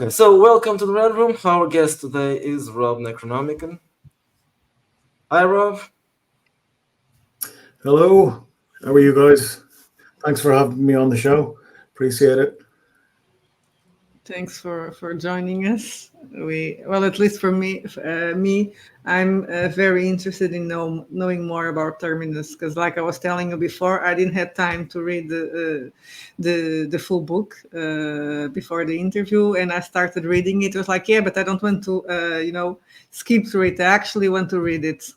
Okay, so welcome to the Red Room. Our guest today is Rob Necronomicon. Hi, Rob. Hello, how are you guys? Thanks for having me on the show. Appreciate it. Thanks for joining us. At least for me, I'm very interested in knowing more about Terminus because, like I was telling you before, I didn't have time to read the full book before the interview, and I started reading it. It was like, yeah, but I don't want to, skip through it. I actually want to read it.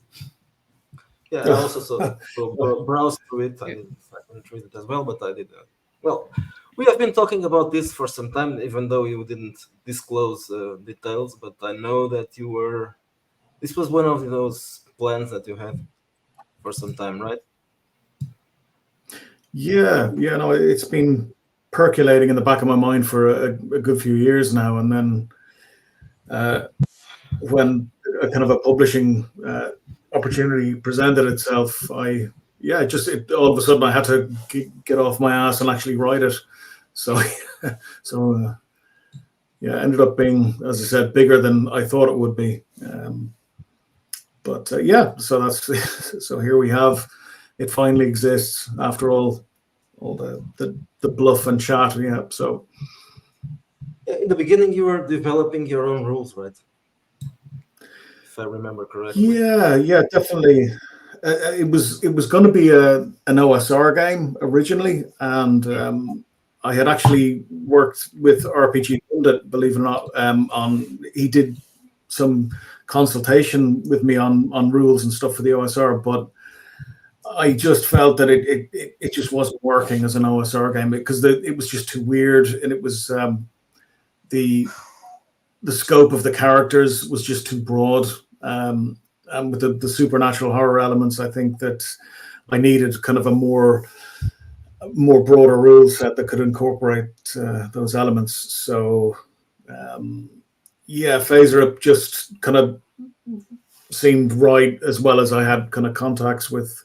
Yeah, I also browsed through it. I didn't read it as well, but I did. Well, we have been talking about this for some time, even though you didn't disclose details. But I know that you were. This was one of those plans that you had for some time, right? Yeah, no, it's been percolating in the back of my mind for a good few years now, and then when a kind of a publishing opportunity presented itself, all of a sudden I had to get off my ass and actually write it. So, it ended up being, as I said, bigger than I thought it would be. So that's so here we have. It finally exists after all the bluff and chat. Yeah. So in the beginning, you were developing your own rules, right? If I remember correctly. Yeah, definitely. It was going to be an OSR game originally, and I had actually worked with RPG Pundit, believe it or not. He did some consultation with me on rules and stuff for the OSR, but I just felt that it just wasn't working as an OSR game because it was just too weird, and it was the scope of the characters was just too broad. And with the supernatural horror elements, I think that I needed kind of a more broader rule set that could incorporate those elements. So Phaser just kind of seemed right, as well as I had kind of contacts with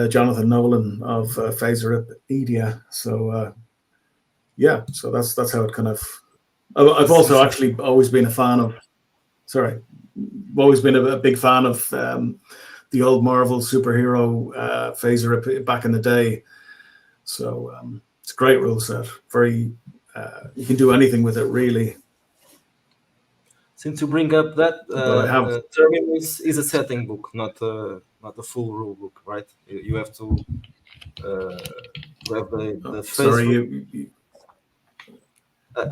Jonathan Nolan of Phaser Media. So so that's how it kind of. I've also actually always been a fan of. Sorry, I've always been a big fan of the old Marvel superhero Phaser back in the day. So it's a great rule set. Very, you can do anything with it, really. Since you bring up that, Terminus is a setting book, not a full rule book, right? You have to have the Sorry,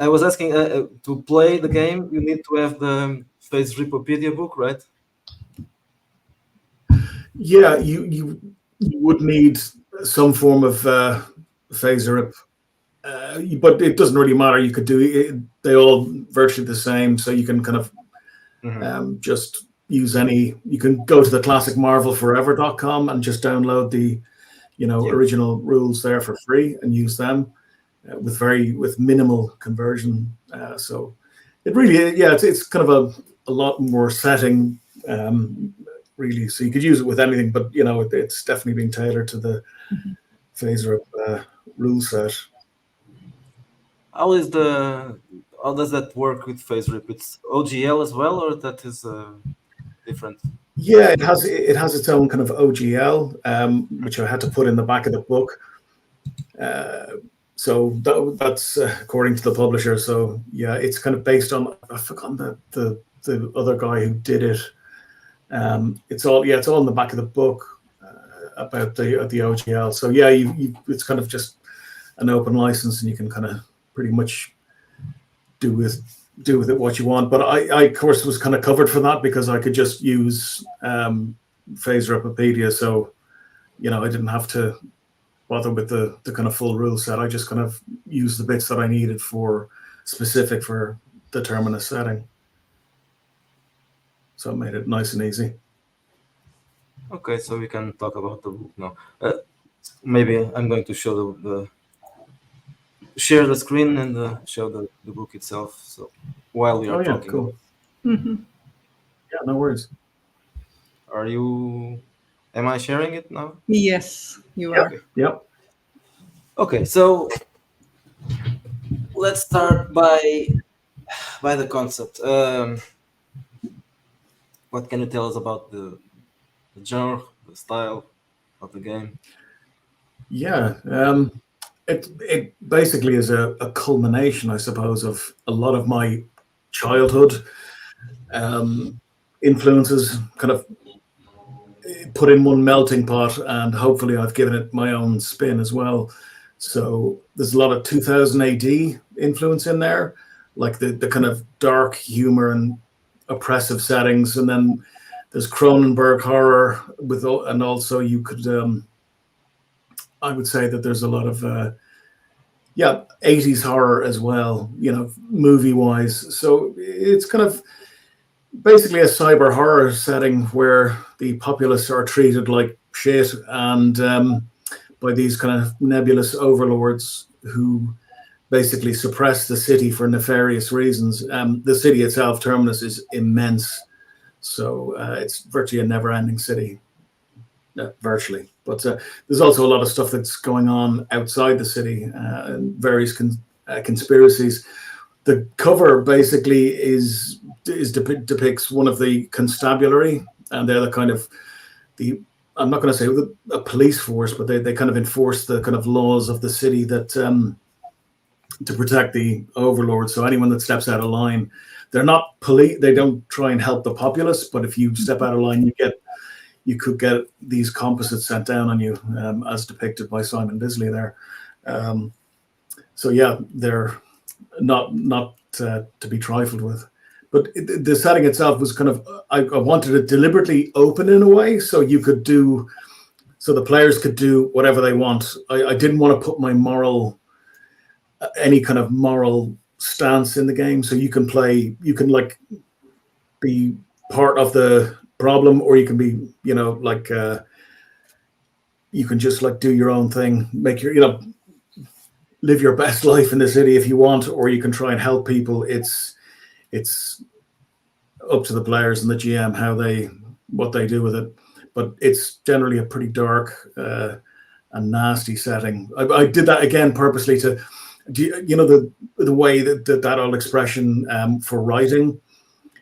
I was asking to play the game. You need to have the Phase Ripopedia book, right? Yeah, you would need some form of Phaser Rip. But it doesn't really matter. You could do it. They all virtually the same, so you can kind of just use any. You can go to the classicmarvelforever.com and just download the original rules there for free and use them with minimal conversion. So it really, it's kind of a lot more setting, really. So you could use it with anything, but it's definitely being tailored to the Phaser rule set. How does that work with Phase Rip? It's OGL as well, or that is different? Yeah, it has its own kind of OGL, which I had to put in the back of the book. So that's according to the publisher. So yeah, it's kind of based on, I've forgotten the other guy who did it. It's all in the back of the book about the OGL. So yeah, it's kind of just an open license, and you can kind of pretty much do with it what you want. But I of course was kind of covered for that because I could just use Phaser Ripopedia, so I didn't have to bother with the kind of full rule set. I just kind of used the bits that I needed specific for the Terminus setting. So it made it nice and easy. Okay, so we can talk about the book now. Maybe I'm going to show share the screen and show the book itself. So while we are talking. Cool. Yeah, no worries. Am I sharing it now? Yes, you are. Yep. Okay, so let's start by by the concept. What can you tell us about the genre, the style of the game? Yeah, it basically is a culmination, I suppose, of a lot of my childhood influences, kind of put in one melting pot, and hopefully I've given it my own spin as well. So there's a lot of 2000 AD influence in there, like the kind of dark humor and oppressive settings, and then there's Cronenberg horror and also you could, I would say that there's a lot of yeah, 80s horror as well, movie wise. So it's kind of basically a cyber horror setting where the populace are treated like shit, and by these kind of nebulous overlords who basically suppress the city for nefarious reasons. The city itself, Terminus, is immense. So it's virtually a never ending city, virtually. But there's also a lot of stuff that's going on outside the city, and various conspiracies. The cover basically depicts one of the constabulary, and they're the kind of I'm not going to say a police force, but they kind of enforce the kind of laws of the city that to protect the overlords. So anyone that steps out of line, they're not police. They don't try and help the populace, but if you step out of line, you could get these composites sent down on you, as depicted by Simon Bisley there. So yeah, they're not to be trifled with. But the setting itself was kind of, I wanted it deliberately open in a way, so the players could do whatever they want. I didn't want to put my any kind of moral stance in the game. So you can like be part of the problem, or you can be, you can just like do your own thing, make your, live your best life in the city if you want, or you can try and help people. It's up to the players and the GM what they do with it. But it's generally a pretty dark and nasty setting. I did that again purposely to, the way that old expression for writing,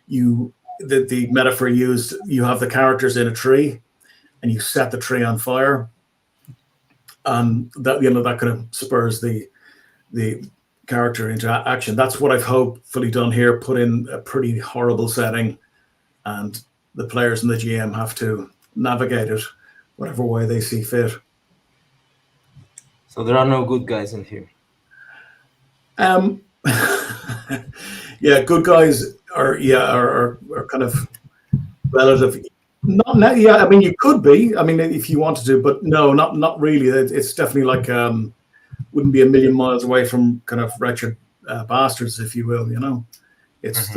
the metaphor used, you have the characters in a tree and you set the tree on fire, and that kind of spurs the character into action. That's what I've hopefully done here, put in a pretty horrible setting, and the players and the GM have to navigate it whatever way they see fit. So there are no good guys in here. Yeah, good guys are kind of relative. Yeah, I mean, you could be. I mean, if you wanted to, but no, not really. It's definitely like wouldn't be a million miles away from kind of wretched bastards, if you will. It's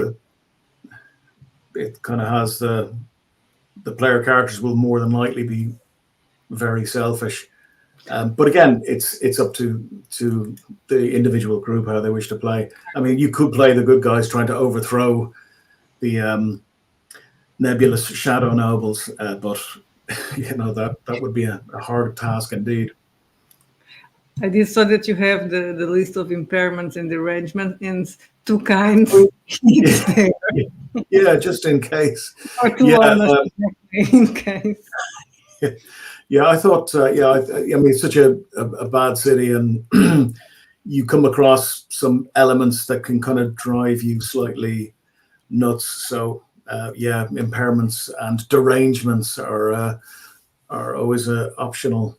it kind of has the player characters will more than likely be very selfish. But again, it's up to the individual group how they wish to play. I mean, you could play the good guys trying to overthrow the nebulous shadow nobles, but that would be a hard task indeed. I did so that you have the list of impairments and derangement two kinds. Yeah, just in case. Or two almost in case. Yeah, I thought, I mean, it's such a bad city, and you come across some elements that can kind of drive you slightly nuts. So, impairments and derangements are always optional.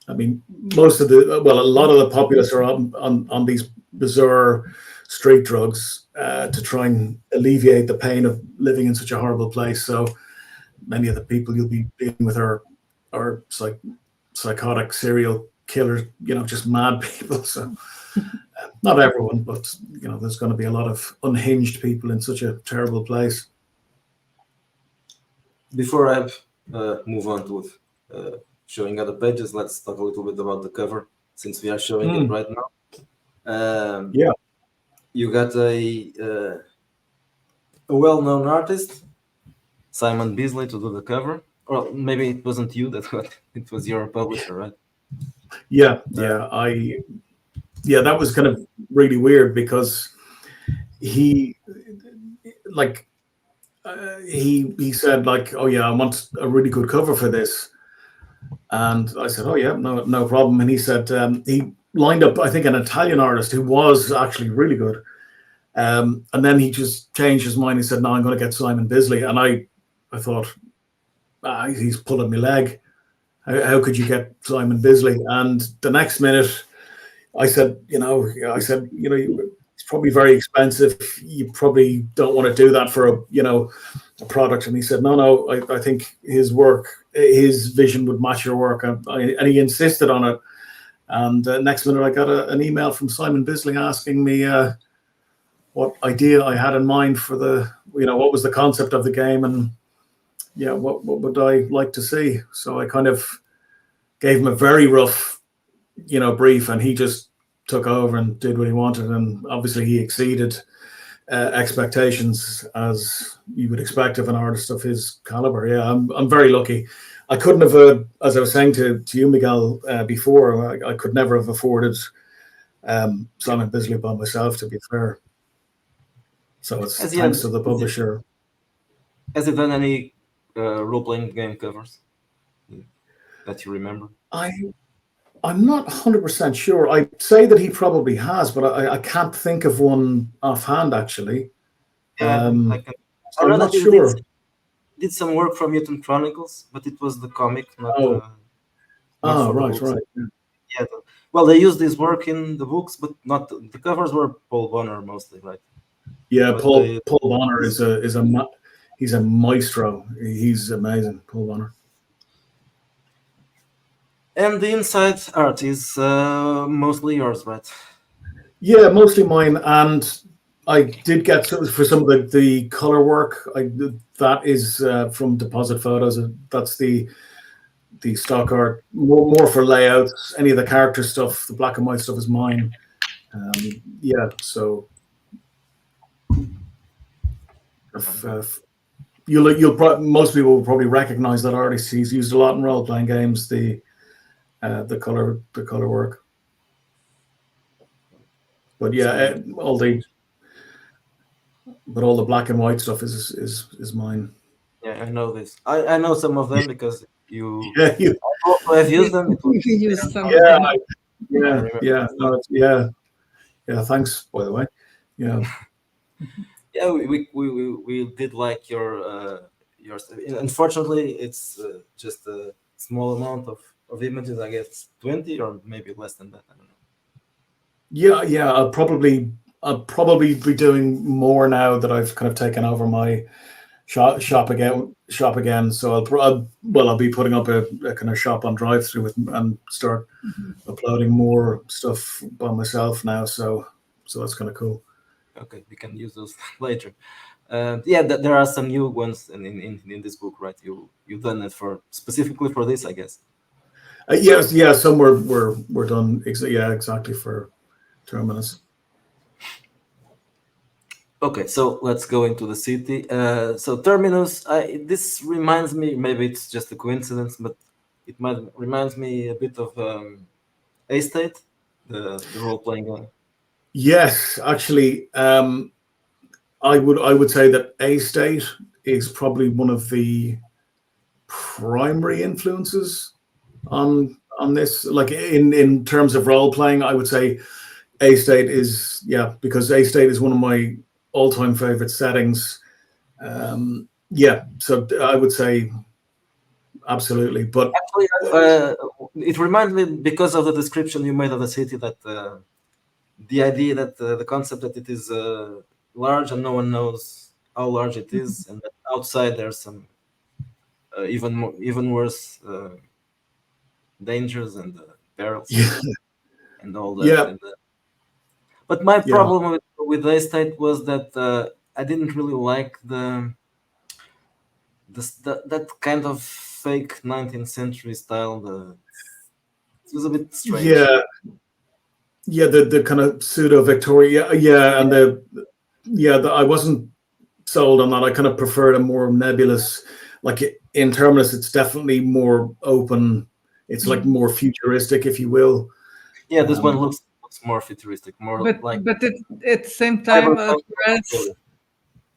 I mean, a lot of the populace are on these bizarre street drugs to try and alleviate the pain of living in such a horrible place. So many of the people you'll be dealing with are psychotic serial killers, just mad people. So not everyone, but there's going to be a lot of unhinged people in such a terrible place. Before I move on to showing other pages, let's talk a little bit about the cover, since we are showing it right now. You got a well-known artist, Simon Bisley, to do the cover. Or maybe it wasn't you it was your publisher, right? That was kind of really weird, because he like he said like, oh yeah, I want a really good cover for this, and I said, oh yeah, no problem. And he said he lined up, I think, an Italian artist who was actually really good. And then he just changed his mind. He said, no, I'm going to get Simon Bisley. And I thought, he's pulling my leg. How could you get Simon Bisley? And the next minute, I said, it's probably very expensive. You probably don't want to do that for a product. And he said, no, I think his work, his vision would match your work. And he insisted on it. And next minute, I got an email from Simon Bisley asking me what idea I had in mind for what was the concept of the game, and what would I like to see. So I kind of gave him a very rough, brief, and he just took over and did what he wanted. And obviously he exceeded expectations, as you would expect of an artist of his caliber. Yeah, I'm very lucky. I couldn't have, as I was saying to you, Miguel, before, I could never have afforded Simon Bisley by myself, to be fair. So it's thanks to the publisher. Has he done any role-playing game covers that you remember? I'm not 100% sure. I'd say that he probably has, but I can't think of one offhand, actually. Yeah, I'm not sure. Did some work for Mutant Chronicles, but it was the comic, not right. Yeah. Well, they used this work in the books, but not the covers were Paul Bonner mostly, right? Yeah, but Paul Bonner he's a maestro. He's amazing, Paul Bonner. And the inside art is mostly yours, right? Yeah, mostly mine. And I did get for some of the color work. That is from Deposit Photos. That's the stock art, more for layouts. Any of the character stuff, the black and white stuff, is mine. So most people will probably recognize that artist. He's used a lot in role playing games. The color work. But yeah, all the black and white stuff is mine. Yeah, I know this. I know some of them because you also have used them. Used some. Yeah. Thanks, by the way. Yeah. Yeah, we did like your. Unfortunately, it's just a small amount of images. I guess 20 or maybe less than that. I don't know. Yeah. I'll probably be doing more now that I've kind of taken over my shop again. So I'll be putting up a kind of shop on drive-through and start uploading more stuff by myself now. So that's kind of cool. Okay, we can use those later. There are some new ones in this book, right? You've done it specifically for this, I guess. Yes, some were done. Exactly for Terminus. Okay, so let's go into the city. So Terminus, this reminds me. Maybe it's just a coincidence, but it reminds me a bit of A State, the role-playing game. Yes, actually, I would say that A State is probably one of the primary influences on this. Like in terms of role playing, I would say A State is because A State is one of my all-time favorite settings. So I would say absolutely. But actually, it reminds me because of the description you made of the city that. The idea that the concept that it is large and no one knows how large it is, and that outside there's some even worse dangers and perils and all that. But my problem with the estate was that I didn't really like that kind of fake 19th century style. It was a bit strange. The kind of pseudo Victoria, and I wasn't sold on that. I kind of preferred a more nebulous, like in Terminus, it's definitely more open. It's like more futuristic, if you will. Yeah, this one looks looks more futuristic, more but like but at the same time, cyberpunk. Threads-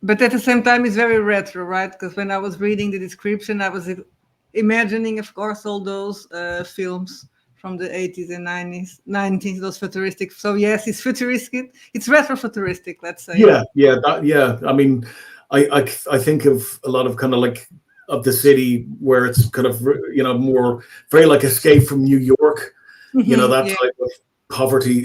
but at the same time, it's very retro, right? Because when I was reading the description, I was imagining, of course, all those films from the 80s and 90s, those futuristic. So yes, it's futuristic. It's retro futuristic, let's say. Yeah. I mean, I think of a lot of kind of like of the city where it's kind of more very like Escape from New York, that Yeah. type of poverty,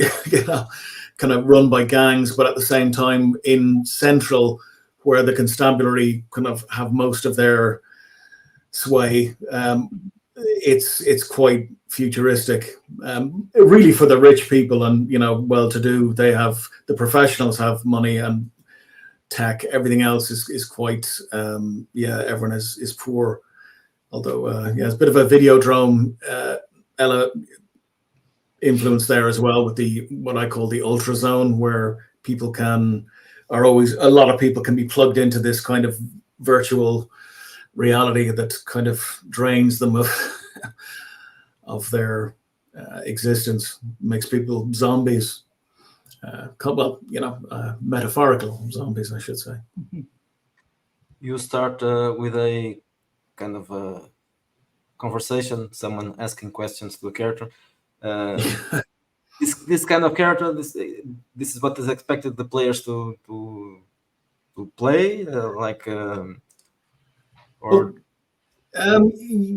kind of run by gangs, but at the same time in Central, where the constabulary kind of have most of their sway. It's quite futuristic, really for the rich people and well-to-do. They have the professionals have money and tech. Everything else is quite everyone is poor. Although it's a bit of a Videodrome influence there as well with the what I call the ultra zone, where people a lot of people can be plugged into this kind of virtual reality that kind of drains them of their existence, makes people zombies. Metaphorical zombies, I should say. You start with a kind of a conversation, someone asking questions to a character. This kind of character, this is what is expected the players to play,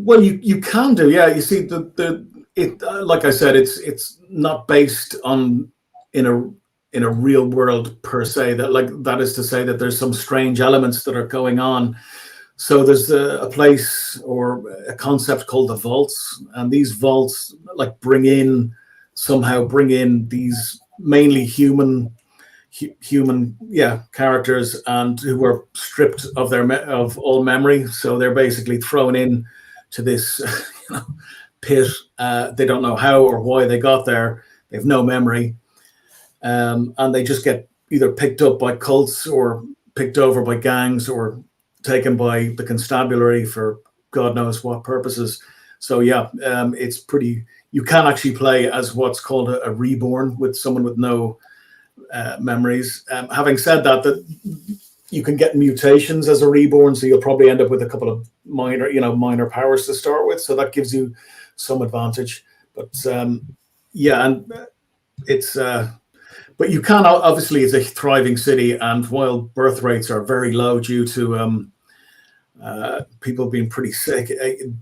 well, you can do, yeah. You see, like I said, it's not based on in a real world per se. That is to say that there's some strange elements that are going on. So there's a place or a concept called the vaults, and these vaults bring in these mainly human characters, and who are stripped of of all memory. So they're basically thrown in to this pit. They don't know how or why they got there. They have no memory, and they just get either picked up by cults or picked over by gangs or taken by the constabulary for God knows what purposes. So it's pretty. You can actually play as what's called a reborn, with someone with no memories. Having said that, you can get mutations as a reborn, so you'll probably end up with a couple of minor powers to start with. So that gives you some advantage. But and it's. But you can, obviously, it's a thriving city, and while birth rates are very low due to people being pretty sick,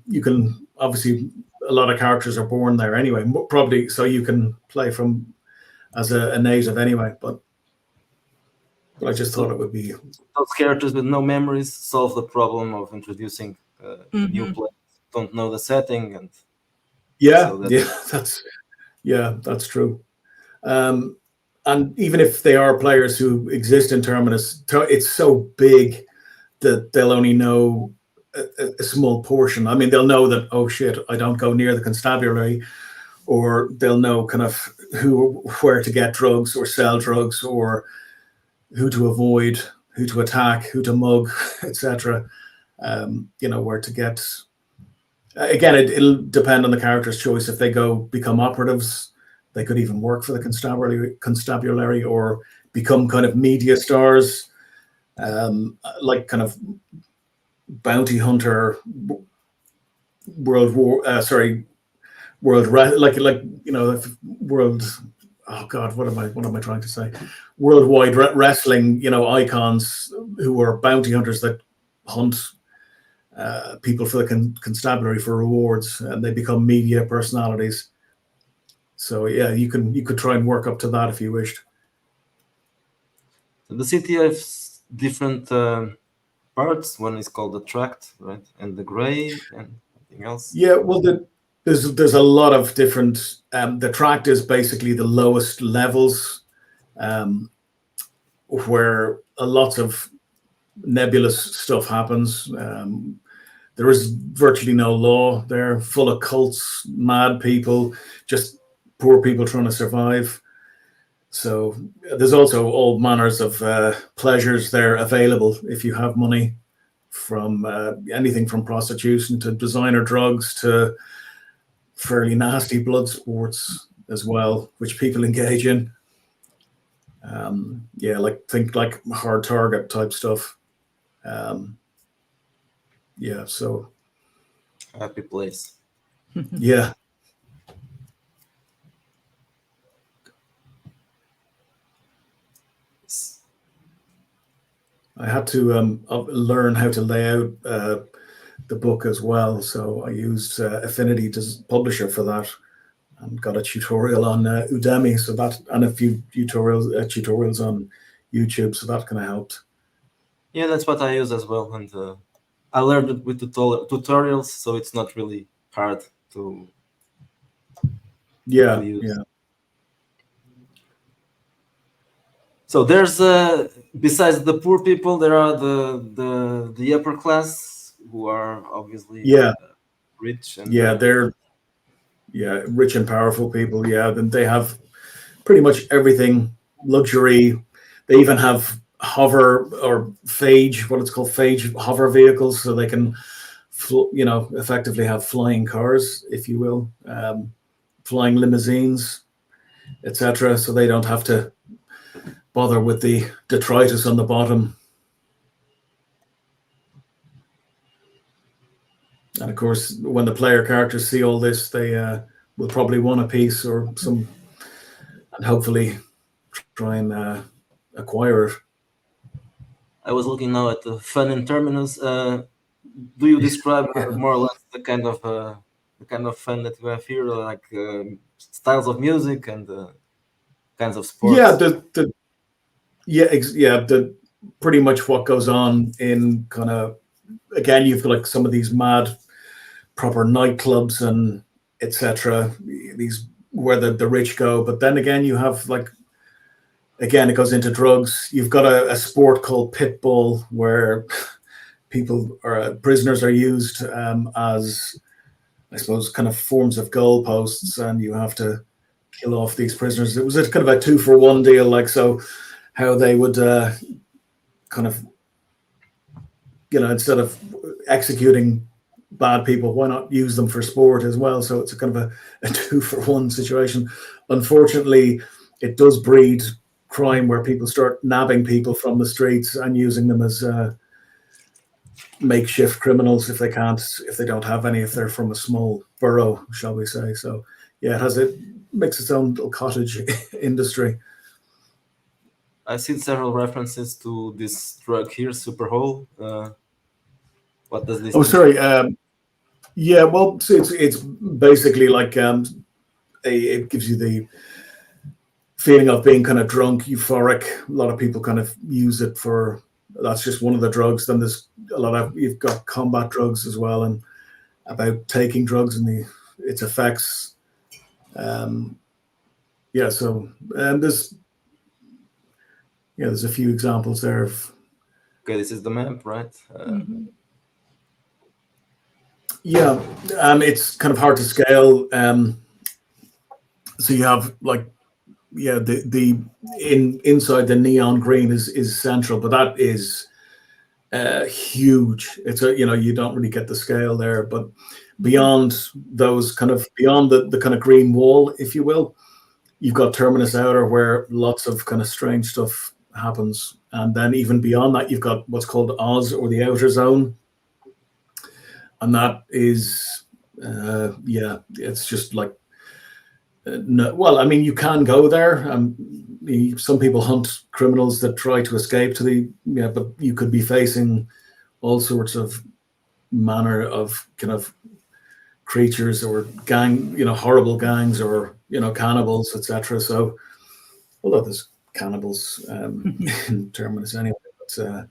you can obviously, a lot of characters are born there anyway, probably, so you can play from as a native anyway. But I just thought it would be those characters with no memories solve the problem of introducing new players don't know the setting, and that's true. And even if they are players who exist in Terminus, it's so big that they'll only know a small portion. I mean, they'll know that, oh shit, I don't go near the constabulary, or they'll know kind of where to get drugs or sell drugs, or who to avoid, who to attack, who to mug, etc. Where to get. Again, it'll depend on the character's choice. If they become operatives, they could even work for the constabulary or become kind of media stars, like kind of bounty hunter, world. Oh God, what am I trying to say? Worldwide wrestling, icons who are bounty hunters that hunt people for the constabulary for rewards, and they become media personalities. So you could try and work up to that if you wished. The city has different parts. One is called the tract, right, and the gray, and anything else. Yeah, well, there's a lot of different. The tract is basically the lowest levels, where lots of nebulous stuff happens. There is virtually no law there, full of cults, mad people, just poor people trying to survive. So there's also all manners of pleasures there available if you have money, from anything from prostitution to designer drugs to fairly nasty blood sports. as well, which people engage in. Yeah, think like hard target type stuff. Yeah, so Happy place. yeah. I had to learn how to lay out the book as well. So I used Affinity Publisher for that, and got a tutorial on Udemy. So that, and a few tutorials on YouTube. So that kind of helped. Yeah, that's what I use as well, and I learned it with tutorials, so it's not really hard to Yeah, use. yeah. So there's besides the poor people, there are the upper class who are obviously Yeah, rich and yeah. They're rich and powerful people. Yeah, then they have pretty much everything, luxury. They even have hover or phage, what it's called, phage hover vehicles, so they can, effectively have flying cars, if you will, flying limousines, etc. So they don't have to bother with the detritus on the bottom. And of course, when the player characters see all this, they will probably want a piece or some, and hopefully try and acquire it. I was looking now at the fun in terminus. Do you describe more or less the kind of fun that you have here, like styles of music and kinds of sports? Yeah, the pretty much what goes on in kind of, again, you've got like some of these mad proper nightclubs and etc. These where the rich go, but then again you have like, again, it goes into drugs. You've got a sport called pitbull where people or prisoners are used as, I suppose, kind of forms of goalposts, and you have to kill off these prisoners. It was a kind of a 2-for-1 deal, like, so how they would kind of, instead of executing bad people, why not use them for sport as well? So it's a kind of a 2-for-1 situation. Unfortunately, it does breed crime where people start nabbing people from the streets and using them as makeshift criminals if they don't have any, if they're from a small borough, shall we say. So yeah, it makes its own little cottage industry. I've seen several references to this drug here, Superhole. What does this? Oh, sorry. Yeah, well, so it's basically like it gives you the feeling of being kind of drunk, euphoric. A lot of people kind of use it for. That's just one of the drugs. Then there's you've got combat drugs as well, and about taking drugs and its effects. Yeah, so there's a few examples there of. Okay, this is the map, right? Yeah, it's kind of hard to scale. So you have like, the inside the neon green is central, but that is huge. It's you don't really get the scale there, but beyond those beyond the kind of green wall, if you will, you've got Terminus Outer where lots of kind of strange stuff happens, and then even beyond that, you've got what's called Oz, or the Outer Zone, and that is it's just like. No, well, I mean, you can go there. Some people hunt criminals that try to escape but you could be facing all sorts of manner of kind of creatures or horrible gangs or cannibals, etc. So, although there's cannibals in Terminus anyway, but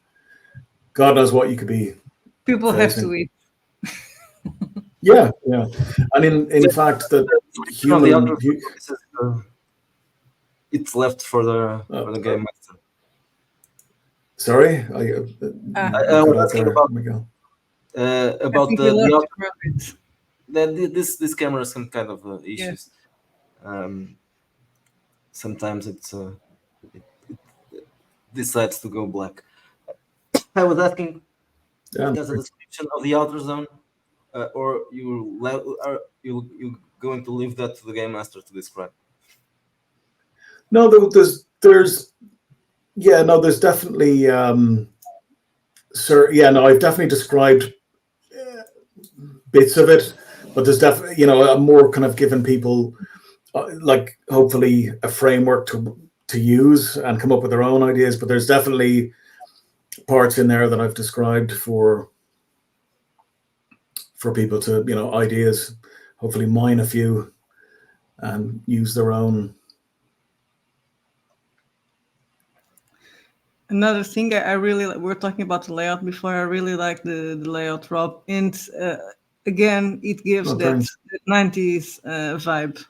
God knows what you could be. People have to eat. Yeah, and in fact, the human. It's left for the game master. Sorry, I was asking about this camera has some kind of issues. Yeah. Sometimes it decides to go black. I was asking, there's a description of the Outer Zone, or are you going to leave that to the game master to describe? No, there's yeah, no, there's definitely sir, yeah, no, I've definitely described bits of it, but there's definitely, I'm more kind of giving people like hopefully a framework to use and come up with their own ideas. But there's definitely parts in there that I've described for people to, ideas, hopefully mine a few and use their own. Another thing I really we were talking about the layout before. I really like the layout, Rob, and again, it gives that 90s vibe.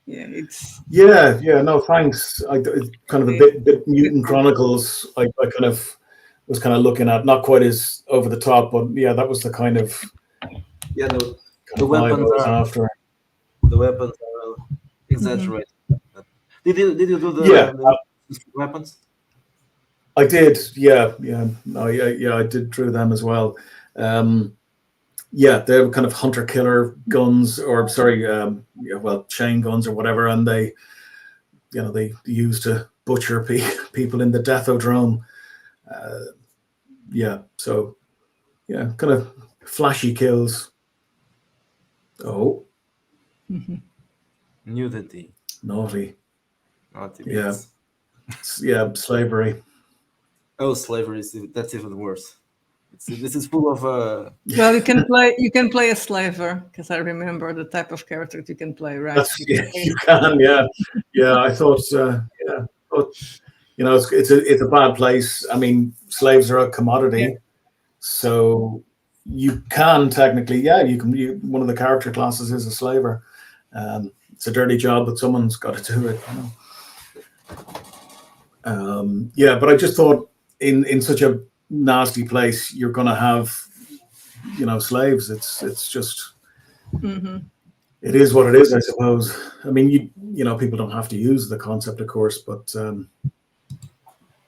Yeah, it's yeah. No, thanks. It's kind of a bit Mutant Chronicles. I kind of was kind of looking at, not quite as over the top, but yeah, that was the kind of the weapons are after. The weapons are exaggerated. Did you do the weapons? I did, yeah. I did drew them as well. Yeah, they're kind of hunter killer guns, or sorry, chain guns or whatever, and they used to butcher people in the Deathodrome. So yeah, kind of flashy kills. Oh, nudity, naughty yeah, slavery. Oh, slavery that's even worse. This is full of. Well, you can play a slaver, because I remember the type of character you can play, right? You can, yeah. I thought, but it's a bad place. I mean, slaves are a commodity, so you can technically, one of the character classes is a slaver. It's a dirty job, but someone's got to do it. But I just thought in such a nasty place, you're going to have, slaves. It's just, it is what it is, I suppose. I mean, people don't have to use the concept, of course, but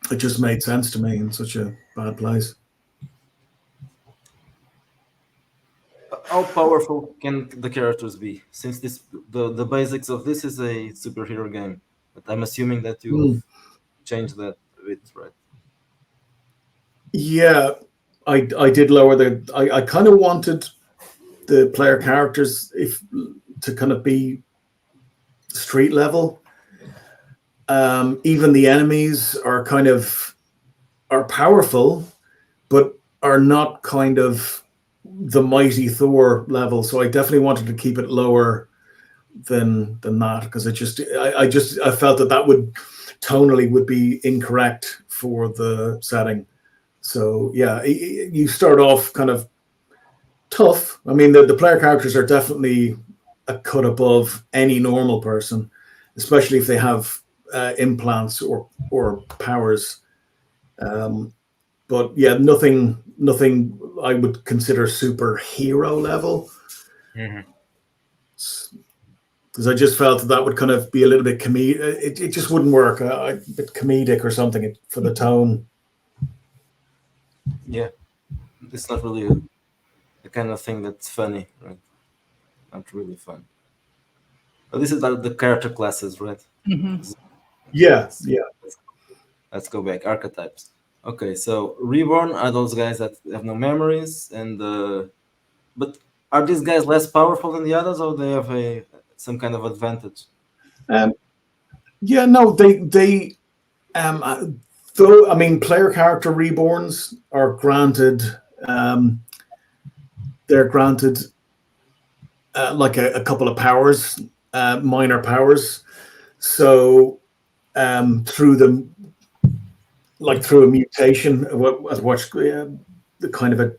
it just made sense to me in such a bad place. How powerful can the characters be? Since the basics of this is a superhero game, but I'm assuming that you changed that a bit, right? Yeah, I did lower I kind of wanted the player characters to kind of be street level. Even the enemies are powerful, but are not kind of the mighty Thor level. So I definitely wanted to keep it lower than that, because I felt that would tonally would be incorrect for the setting. So yeah, you start off kind of tough. I mean, the player characters are definitely a cut above any normal person, especially if they have implants or powers. But yeah, nothing I would consider superhero level. Because I just felt that would kind of be a little bit comedic. It just wouldn't work. A bit comedic or something for the tone. Yeah, it's not really the kind of thing that's funny, right? Not really fun. But this is like the character classes, right? Yeah. Let's go back. Archetypes. Okay, so Reborn are those guys that have no memories, and but are these guys less powerful than the others, or they have some kind of advantage? Yeah, no, they though, I mean, player character reborns are granted. They're granted like a couple of powers, minor powers. So through a mutation, the kind of a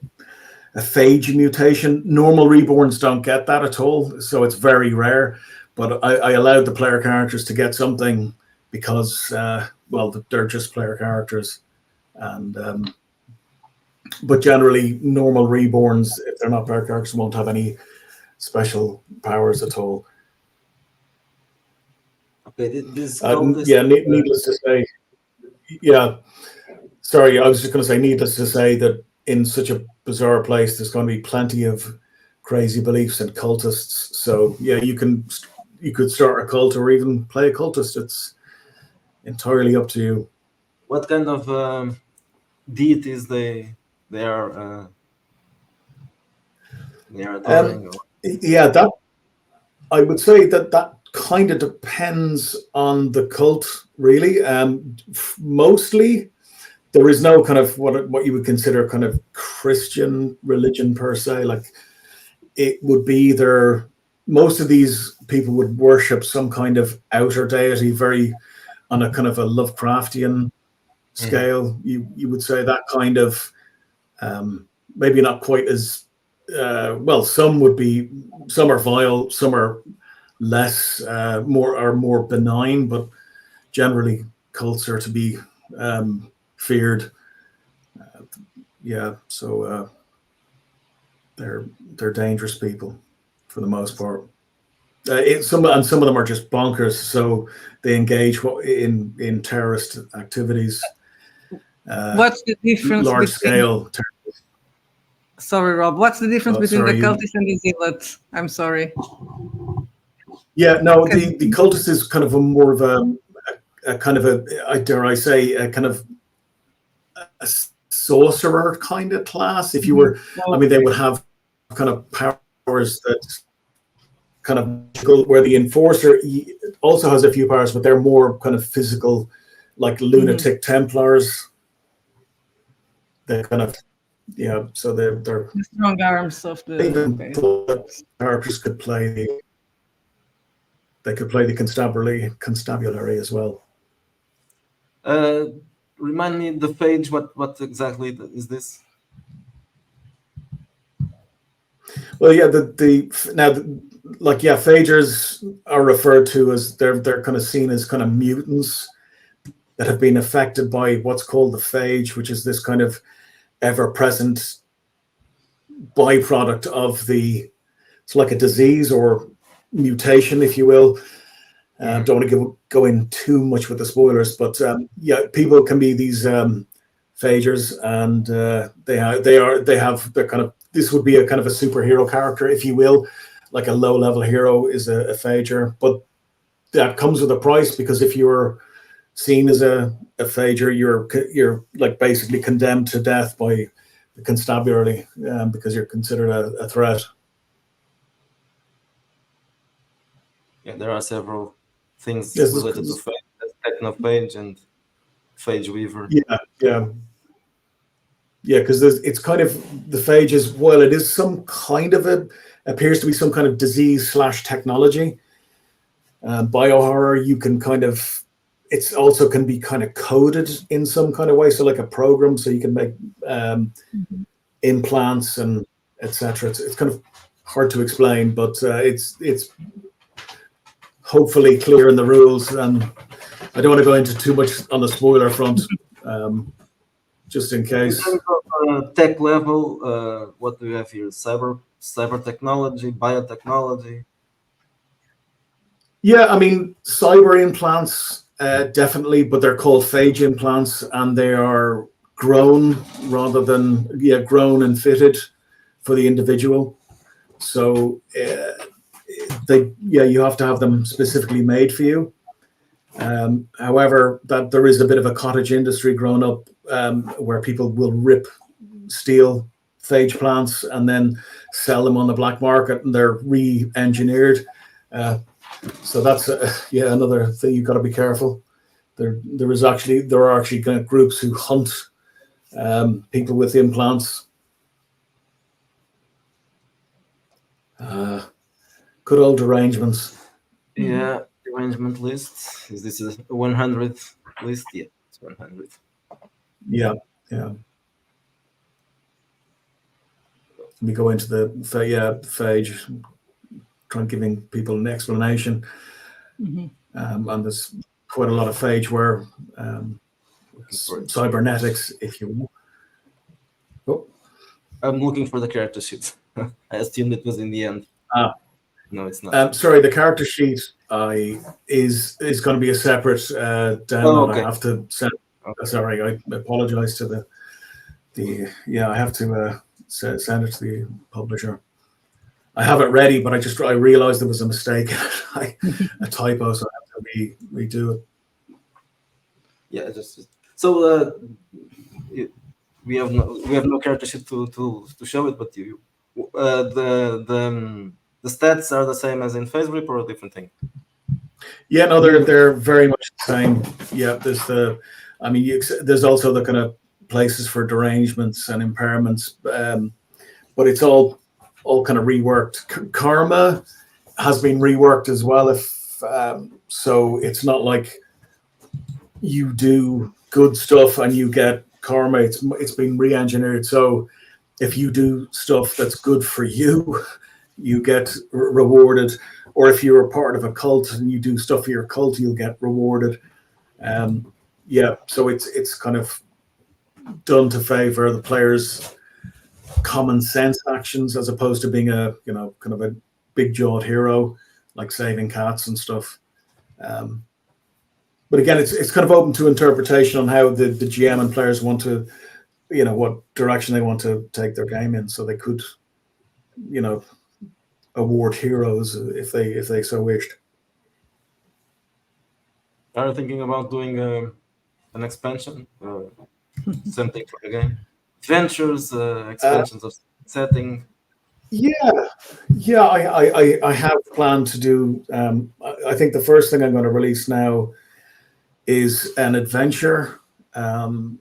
phage mutation. Normal reborns don't get that at all, so it's very rare. But I allowed the player characters to get something because, they're just player characters, and but generally, normal reborns, if they're not player characters, won't have any special powers at all. Okay, needless to say, yeah. Sorry, I was just going to say, needless to say, that in such a bizarre place, there's going to be plenty of crazy beliefs and cultists. So yeah, you can you could start a cult or even play a cultist. It's entirely up to you. What kind of deities they are adoring? Yeah, that I would say that kind of depends on the cult, really. Mostly, there is no kind of what you would consider kind of Christian religion per se. Like it would be either most of these people would worship some kind of outer deity, very on a kind of a Lovecraftian scale. You would say that kind of maybe not quite as well. Some are vile, some are less more benign, but generally cults are to be feared. Yeah, so they're dangerous people for the most part. Some of them are just bonkers, so they engage in terrorist activities. What's the difference Large between? scale. Sorry, Rob. What's the difference between the sorry, cultists and the zealots? I'm sorry. Yeah, no, the cultist is kind of a more of a kind of dare I say, a kind of a sorcerer kind of class. If you were, I mean, they would have kind of powers that kind of where the enforcer also has a few powers, but they're more kind of physical, like lunatic Templars. They're kind of, yeah, so they're the strong arms of the characters could play. They could play the constabulary as well. Remind me the phage. What exactly is this? Well, yeah, phagers are referred to as they're kind of seen as kind of mutants that have been affected by what's called the phage, which is this kind of ever-present byproduct of it's like a disease or mutation, if you will. Don't want to go in too much with the spoilers, but yeah, people can be these phagers, and they're kind of, this would be a kind of a superhero character, if you will, like a low-level hero is a phager, but that comes with a price, because if you're seen as a phager, you're like basically condemned to death by the constabulary because you're considered a threat. Yeah, there are several things related to phage, technophage and phage weaver. Yeah, because it's kind of, the phage is, well, it is some kind of appears to be some kind of disease / technology. Biohorror, you can kind of, it's also can be kind of coded in some kind of way, so like a program, so you can make implants and etc. It's kind of hard to explain, but it's hopefully clear in the rules, and I don't want to go into too much on the spoiler front, just in case. In terms of tech level, what do we have here? Cyber technology, biotechnology. Yeah, I mean, cyber implants, definitely, but they're called phage implants, and they are grown rather than, grown and fitted for the individual. So you have to have them specifically made for you. However, that there is a bit of a cottage industry growing up where people will steal phage plants and then sell them on the black market, and they're re-engineered. So that's another thing you've got to be careful. There are actually kind of groups who hunt people with implants. Good old arrangements. Yeah, arrangement list. Is this a 100th list? Yeah, it's 100. Yeah. We go into the phage, trying giving people an explanation. And there's quite a lot of phageware, cybernetics, if you will. Oh. I'm looking for the character sheet. I assumed it was in the end. No, it's not. Sorry, the character sheet is going to be a separate download. Okay. I have to send. Okay. Sorry, I apologize to I have to send it to the publisher. I have it ready, but I realized there was a mistake, a typo, so I have to redo it. Yeah, just so we have no character sheet to show it, but the stats are the same as in Phase Rip or a different thing? Yeah, no, they're very much the same. Yeah, I mean, there's also the kind of places for derangements and impairments, but it's all kind of reworked. Karma has been reworked as well. So it's not like you do good stuff and you get karma. It's been re-engineered. So if you do stuff that's good for you, you get rewarded. Or if you're a part of a cult and you do stuff for your cult, you'll get rewarded. Yeah, so it's kind of done to favor the players' common sense actions as opposed to being a kind of a big jawed hero like saving cats and stuff. But again, it's kind of open to interpretation on how the GM and players want to, what direction they want to take their game in. So they could, award heroes if they so wished. Are you thinking about doing an expansion? Something for the game? Adventures, expansions of setting? Yeah, I have planned to do. I think the first thing I'm going to release now is an adventure, and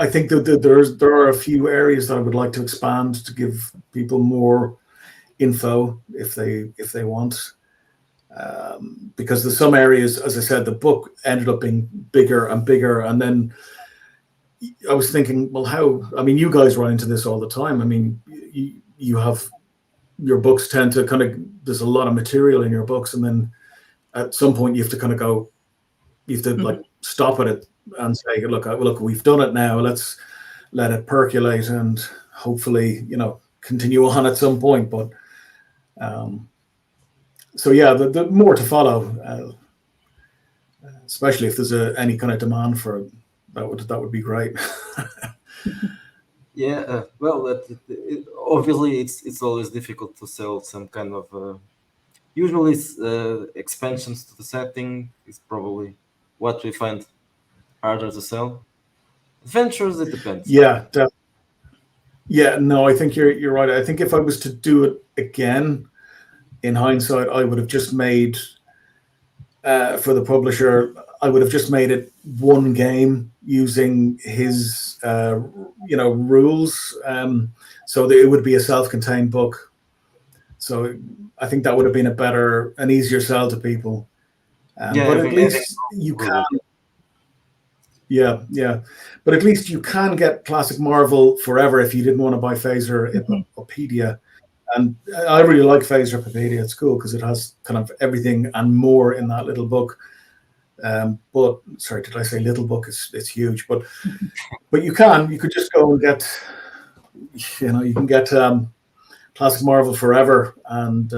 I think that there are a few areas that I would like to expand to give people more info if they want. Because there's some areas, as I said, the book ended up being bigger and bigger, and then I was thinking, well, how? I mean, you guys run into this all the time. I mean, you have your books tend to kind of there's a lot of material in your books, and then at some point you have to kind of go, you have to like stop at it and say, look, we've done it now. Let's let it percolate and hopefully, continue on at some point. But so yeah, the more to follow, especially if there's any kind of demand for it, that would be great. Yeah, well, obviously it's always difficult to sell some kind of. Usually, expansions to the setting is probably what we find harder to sell. Adventures, it depends. Yeah, no, I think you're right. I think if I was to do it again, in hindsight, I would have just made for the publisher. I would have just made it one game using his, rules, so that it would be a self-contained book. So I think that would have been an easier sell to people. But at least you can. Yeah. But at least you can get Classic Marvel forever if you didn't want to buy Phaser Epopedia. And I really like Phaser Epopedia. It's cool because it has kind of everything and more in that little book. But sorry, did I say little book? It's huge. But you could just go and get, you can get Classic Marvel forever and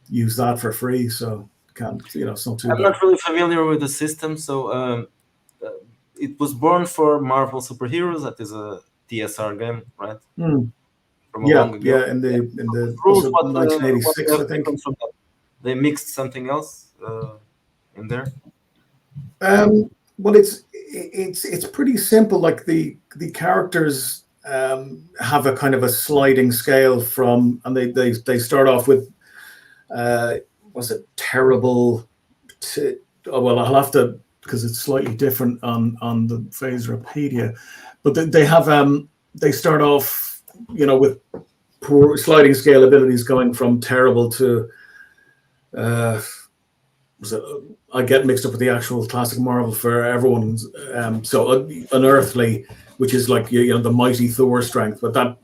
use that for free. So it's not too bad. I'm not really familiar with the system, so it was born for Marvel Superheroes. That is a TSR game, right? From long ago. Yeah, in the 1986, I think. They mixed something else in there. Well, it's pretty simple. Like the characters have a kind of a sliding scale from, and they start off with was it terrible? Well, I'll have to, because it's slightly different on the Phaseropedia, but they start off, with poor sliding scale abilities going from terrible to I get mixed up with the actual Classic Marvel for everyone's. So unearthly, which is like the mighty Thor strength, but that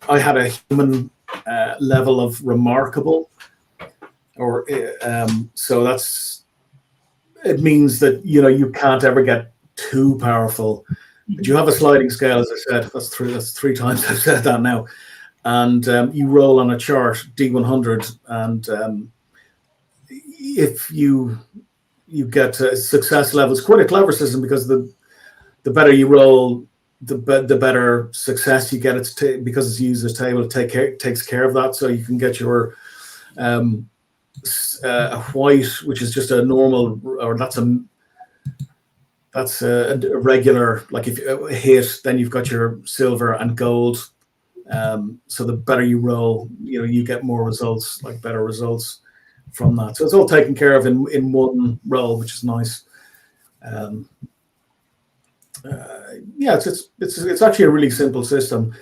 I had a human level of remarkable, or so it means that you can't ever get too powerful. But you have a sliding scale, as I said. That's three times I've said that now, and you roll on a chart D100, and if you get success levels, quite a clever system because the better you roll, the better success you get. It's because it's used as table, takes care of that, so you can get your a white, which is just a normal, or that's a regular. Like if you hit, then you've got your silver and gold. So the better you roll, you get more results, like better results from that. So it's all taken care of in one roll, which is nice. Yeah, it's actually a really simple system.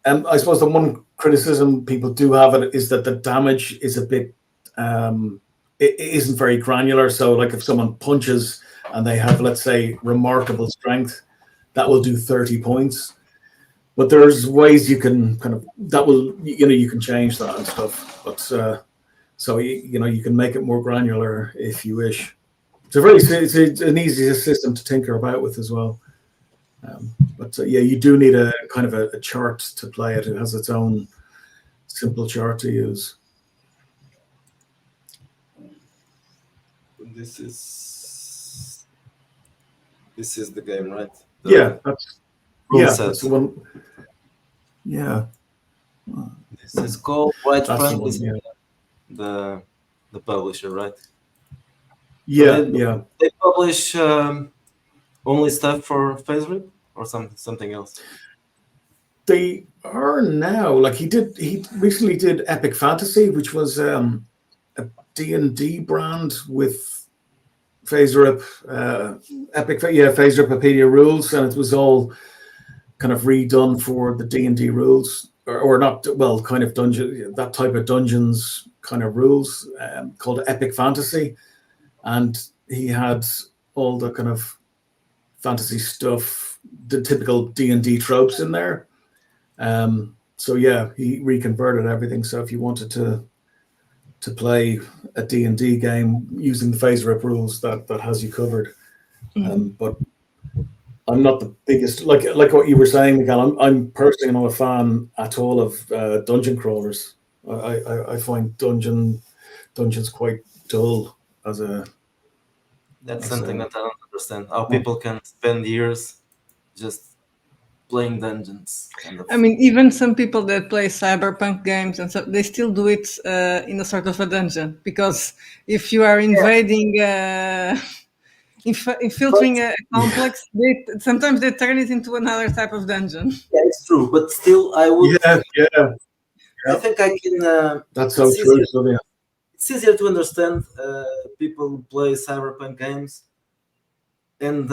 I suppose the one criticism people do have it is that the damage is a bit, it isn't very granular. So like if someone punches and they have, let's say, remarkable strength, that will do 30 points. But there's ways you can you can change that and stuff. But so you can make it more granular if you wish. It's an easy system to tinker about with as well. But yeah, you do need a kind of a chart to play it. It has its own simple chart to use. This is the game, right? That's the one. Yeah. This is called White That's Front. the one, The publisher, right? Yeah, So they publish only stuff for FaceRip or something else. They are now, like he recently did Epic Fantasy, which was a D&D brand with FaceRip, FaceRipopedia rules, and it was all kind of redone for the D&D rules, or not, well, kind of dungeon, that type of dungeons kind of rules, called Epic Fantasy. And he had all the kind of fantasy stuff, the typical D&D tropes in there. So yeah, he reconverted everything. So if you wanted to play a D&D game using the FaceRip rules, that has you covered. But I'm not the biggest, like what you were saying, Miguel. I'm personally not a fan at all of dungeon crawlers. I find dungeons quite dull as a. That's something that I don't understand. How people can spend years just playing dungeons. I mean, even some people that play cyberpunk games and so they still do it in a sort of a dungeon, because if you are invading, infiltrating a complex, sometimes they turn it into another type of dungeon. Yeah, it's true, but still, I would. Yeah. I think I can. That's so true. It's easier to understand people who play cyberpunk games, and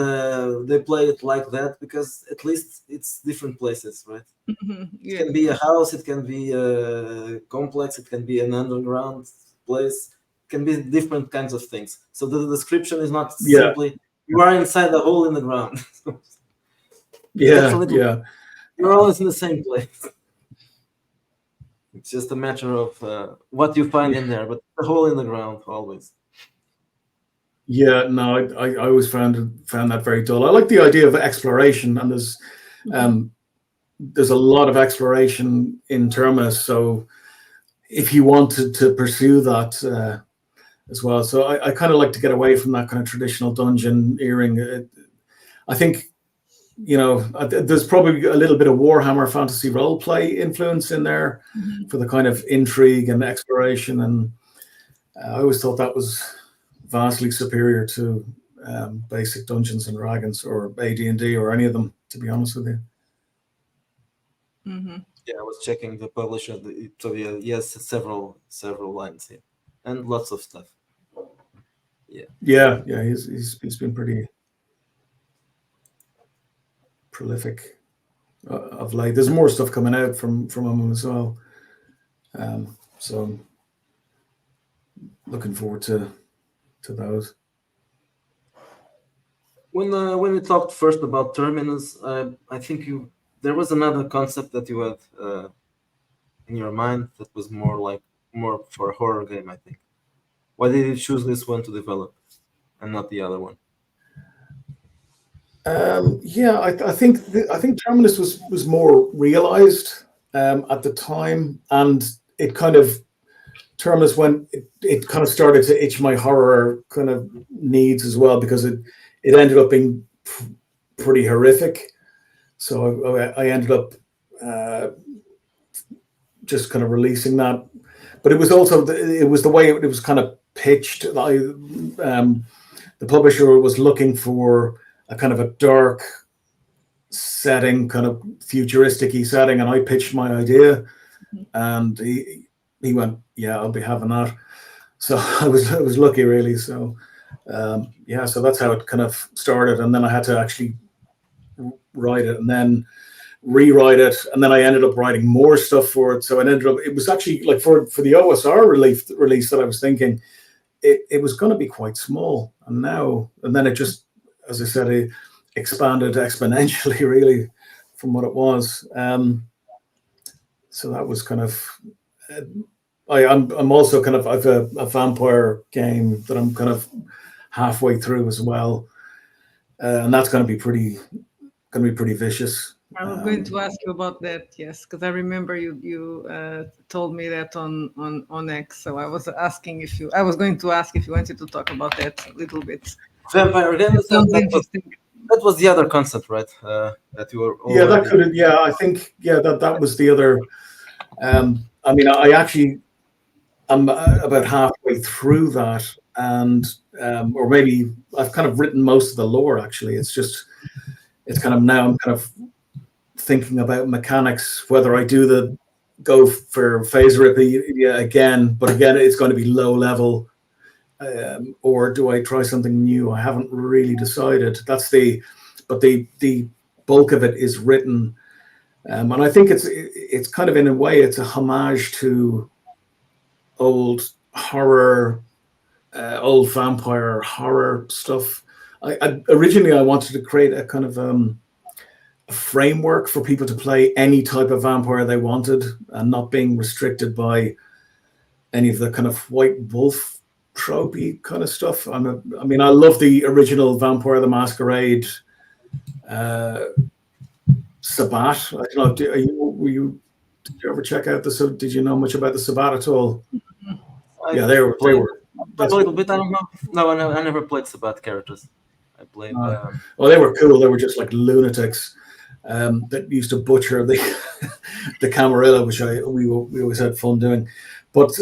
they play it like that because at least it's different places, right? Mm-hmm. Yeah. It can be a house, it can be a complex, it can be an underground place, it can be different kinds of things. So the description is not simply you are inside a hole in the ground. Yeah. You're always in the same place. It's just a matter of what you find in there, but the hole in the ground always. Yeah, no, I always found that very dull. I like the idea of exploration, and there's a lot of exploration in Terminus. So if you wanted to pursue that as well, so I kind of like to get away from that kind of traditional dungeon earing. I think there's probably a little bit of Warhammer Fantasy role play influence in there for the kind of intrigue and exploration, and I always thought that was vastly superior to basic Dungeons and Dragons or AD&D or any of them, to be honest with you. Mm-hmm. Yeah, I was checking the publisher. So yes, several lines here, and lots of stuff. Yeah. He's been pretty prolific of late. There's more stuff coming out from him as well. So looking forward to those. When we talked first about Terminus, I think there was another concept that you had in your mind that was more for a horror game, I think. Why did you choose this one to develop and not the other one? I think Terminus was more realized at the time, and it kind of Terminus when it kind of started to itch my horror kind of needs as well, because it ended up being pretty horrific. So I ended up just kind of releasing that. But it was also it was the way it was kind of pitched. The publisher was looking for a kind of a dark setting, kind of futuristic-y setting, and I pitched my idea, and he went, "Yeah, I'll be having that." So I was lucky, really. So yeah, so that's how it kind of started, and then I had to actually write it, and then rewrite it, and then I ended up writing more stuff for it. So it was actually like for the OSR release that I was thinking it was going to be quite small, and then it just, as I said, it expanded exponentially, really, from what it was. So that was kind of. I'm also kind of I've a vampire game that I'm kind of halfway through as well, and that's going to be pretty vicious. I was going to ask you about that, yes, because I remember you told me that on X. So I was going to ask if you wanted to talk about that a little bit. Vampire games. That was the other concept, right? That you were. Yeah, that could have. Yeah, I think. Yeah, that was the other. I mean, I'm about halfway through that, and or maybe I've kind of written most of the lore. Actually, it's kind of now I'm kind of thinking about mechanics, whether I go for phase rip again, but again it's going to be low level, or do I try something new? I haven't really decided. But the bulk of it is written, and I think it's kind of, in a way, it's a homage to old horror, old vampire horror stuff. Originally I wanted to create a kind of a framework for people to play any type of vampire they wanted, and not being restricted by any of the kind of white wolf tropey kind of stuff. I mean, I love the original Vampire the Masquerade Sabbat. I don't know. Did you ever check out did you know much about the Sabbat at all? Yeah, they were. A little bit. I don't know. No, I never played Sabbat characters. I played. Well, they were cool. They were just like lunatics that used to butcher the Camarilla, which we always had fun doing. But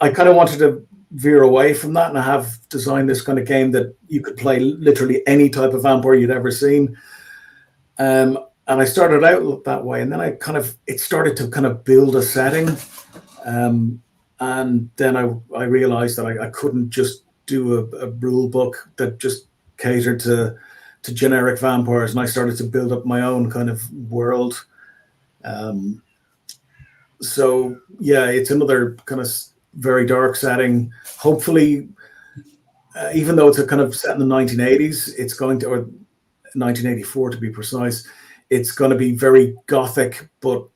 I kind of wanted to veer away from that, and I have designed this kind of game that you could play literally any type of vampire you'd ever seen. And I started out that way, and then it started to kind of build a setting. And then I realized that I couldn't just do a rule book that just catered to generic vampires, and I started to build up my own kind of world. So yeah, it's another kind of very dark setting. Hopefully, even though it's a kind of set in the 1980s, it's going to, or 1984 to be precise, it's going to be very gothic but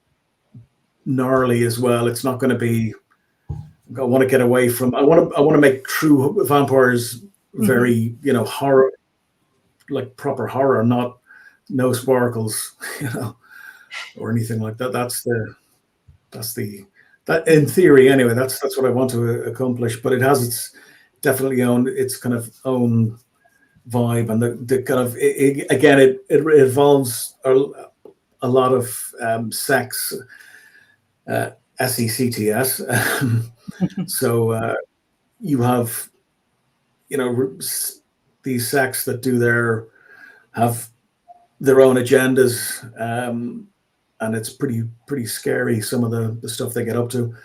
gnarly as well. It's not going to be. I want to get away from. I want to make true vampires very, horror, like proper horror, not no sparkles, or anything like that. That in theory anyway. That's what I want to accomplish. But it has its kind of own vibe, and the kind of it involves a lot of sex, sects. So you have, these sects that have their own agendas, and it's pretty scary, some of the stuff they get up to.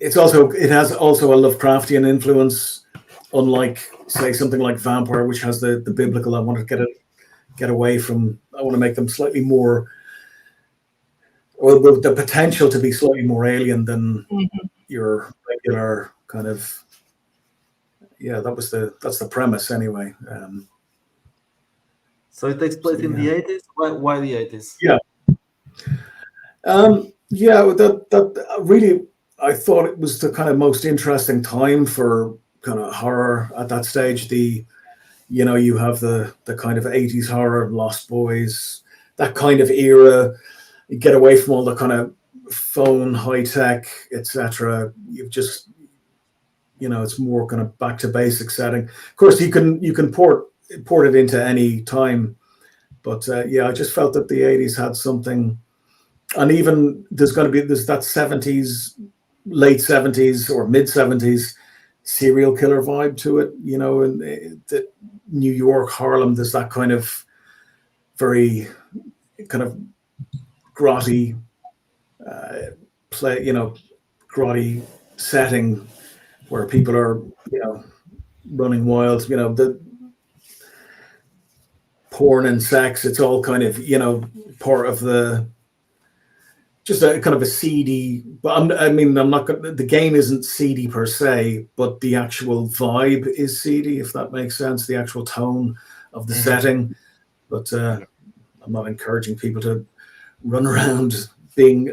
It has also a Lovecraftian influence, unlike, say, something like Vampire, which has the biblical. I want to get away from. I want to make them slightly more, or with the potential to be slightly more alien than your regular kind of. Yeah, that's the premise anyway. So it takes place in the 80s. Why the 80s? Yeah. That really, I thought it was the kind of most interesting time for kind of horror at that stage. You have the kind of 80s horror, Lost Boys, that kind of era. You get away from all the kind of phone, high tech, etc. You've just, it's more kind of back to basic setting. Of course, you can port it into any time, But yeah, I just felt that the 80s had something, and even there's that 70s, late 70s or mid 70s serial killer vibe to it, and the New York, Harlem, there's that kind of very kind of grotty play, grotty setting where people are, running wild, the porn and sex, it's all kind of, part of the just a kind of a seedy, but I'm not going. The game isn't seedy per se, but the actual vibe is seedy, if that makes sense. The actual tone of the setting, but I'm not encouraging people to run around being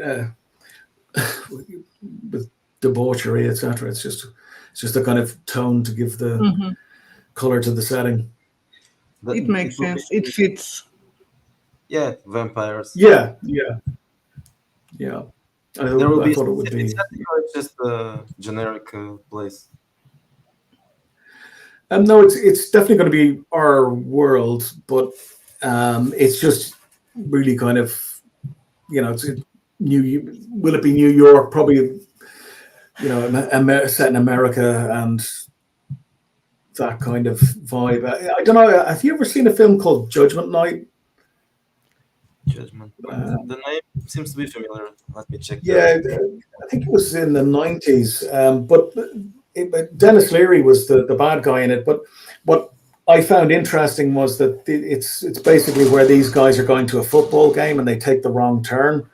with debauchery, etc. It's just a kind of tone to give the color to the setting. It makes sense. It fits. Yeah, vampires. Yeah. I There will be thought it would be. setting or it's just a generic place. No, it's definitely going to be our world, but it's just really kind of, it's new. Will it be New York? Probably, set in America and that kind of vibe. I don't know. Have you ever seen a film called Judgment Night? Judgment. The name seems to be familiar. Let me check. Yeah, I think it was in the 90s. But Dennis Leary was the bad guy in it. But what I found interesting was that it's basically where these guys are going to a football game and they take the wrong turn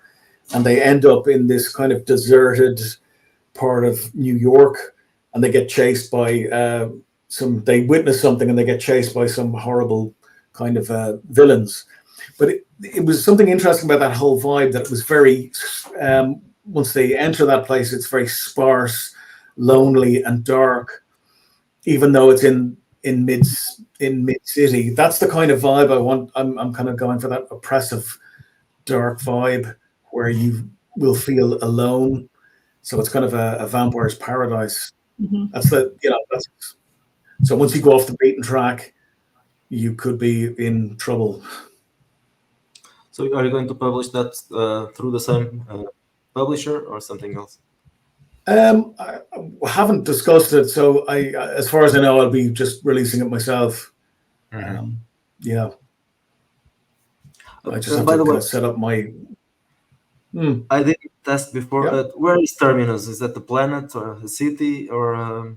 and they end up in this kind of deserted part of New York and they get chased by they witness something and they get chased by some horrible kind of villains. But it was something interesting about that whole vibe that it was very, once they enter that place, it's very sparse, lonely and dark, even though it's in mid city. That's the kind of vibe I want. I'm kind of going for that oppressive, dark vibe where you will feel alone. So it's kind of a vampire's paradise. That's so once you go off the beaten track, you could be in trouble. So are you going to publish that through the same publisher or something else? I haven't discussed it, so as far as I know, I'll be just releasing it myself. Yeah. I just have to kind of set up my. I didn't test before. Yeah. Where is Terminus? Is that the planet or a city or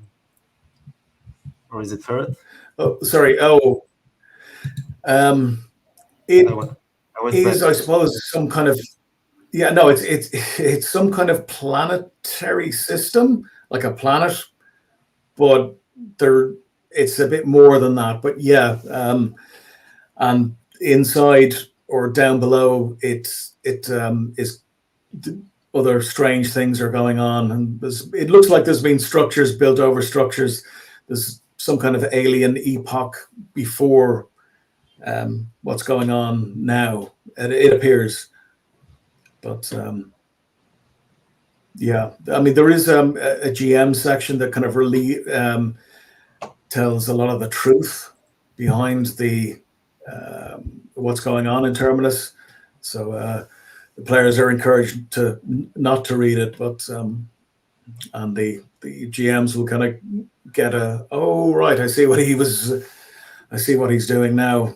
is it Earth? Oh, sorry. Oh, it is, I suppose, some kind of. Yeah, no, it's some kind of planetary system, like a planet, but it's a bit more than that. But yeah, and inside or down below, it is other strange things are going on, and it looks like there's been structures built over structures. There's some kind of alien epoch before what's going on now. It appears. But yeah, I mean, there is a GM section that kind of really tells a lot of the truth behind the what's going on in Terminus. So the players are encouraged to not to read it, but and the GMs will kind of get right, I see what he's doing now.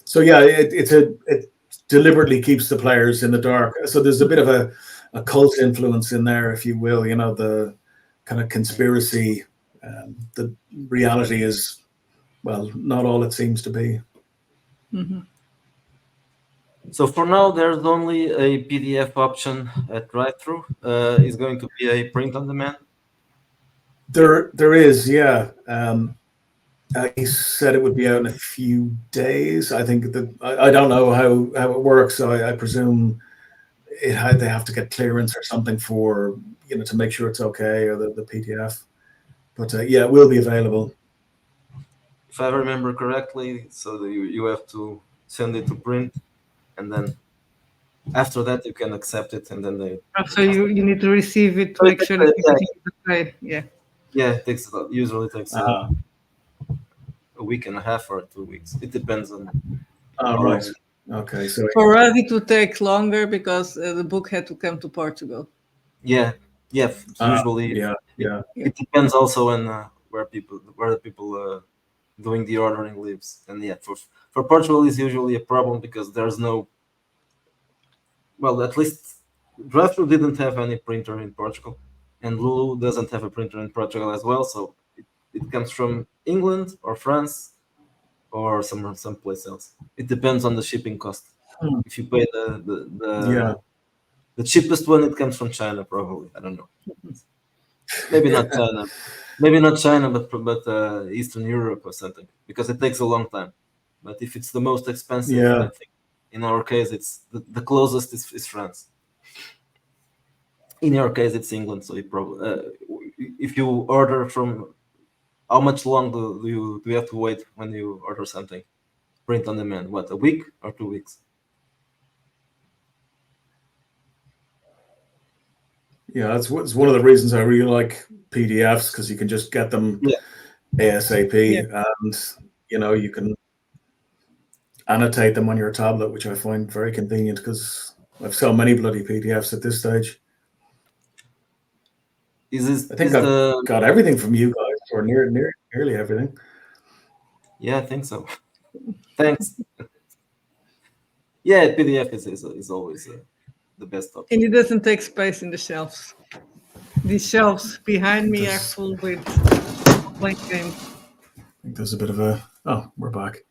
So yeah, it deliberately keeps the players in the dark. So there's a bit of a cult influence in there, if you will, the kind of conspiracy. The reality is, well, not all it seems to be. So for now, there's only a PDF option at write-through. Is going to be a print on demand? There is, yeah. He said it would be out in a few days. I think that I don't know how it works. So I presume they have to get clearance or something for to make sure it's okay, or the PDF. But yeah, it will be available. If I remember correctly, so you have to send it to print, and then after that you can accept it, and then they. So you need to receive it to make sure that everything is okay. Yeah. Yeah, it usually takes a week and a half or 2 weeks. It depends on Oh, right. Okay, so For us, it would take longer because the book had to come to Portugal. Yeah, usually yeah, it, yeah, it depends also on where the people doing the ordering lives, and yeah, for Portugal is usually a problem because there's no, well, at least Drive-thru didn't have any printer in Portugal, and Lulu doesn't have a printer in Portugal as well, so it comes from England or France or someplace else. It depends on the shipping cost. Hmm. If you pay yeah. the cheapest one, it comes from China probably. I don't know. Maybe not China. Maybe not China, but Eastern Europe or something, because it takes a long time. But if it's the most expensive, I Yeah, think in our case it's the closest is France. In your case, it's England. So you probably if you order from, how much long do you have to wait when you order something? Print on demand. What, a week or 2 weeks? yeah. It's one of the reasons I really like PDFs, because you can just get them Yeah. Yeah. ASAP, and you can annotate them on your tablet, which I find very convenient because I've so many bloody PDFs at this stage. I think Is I've the got everything from you guys, or nearly everything. Yeah, I think so. Thanks. Yeah, PDF is always the best option. And it doesn't take space in the shelves. These shelves behind me are There's, full with blank games. I think there's a bit of a. Oh, we're back.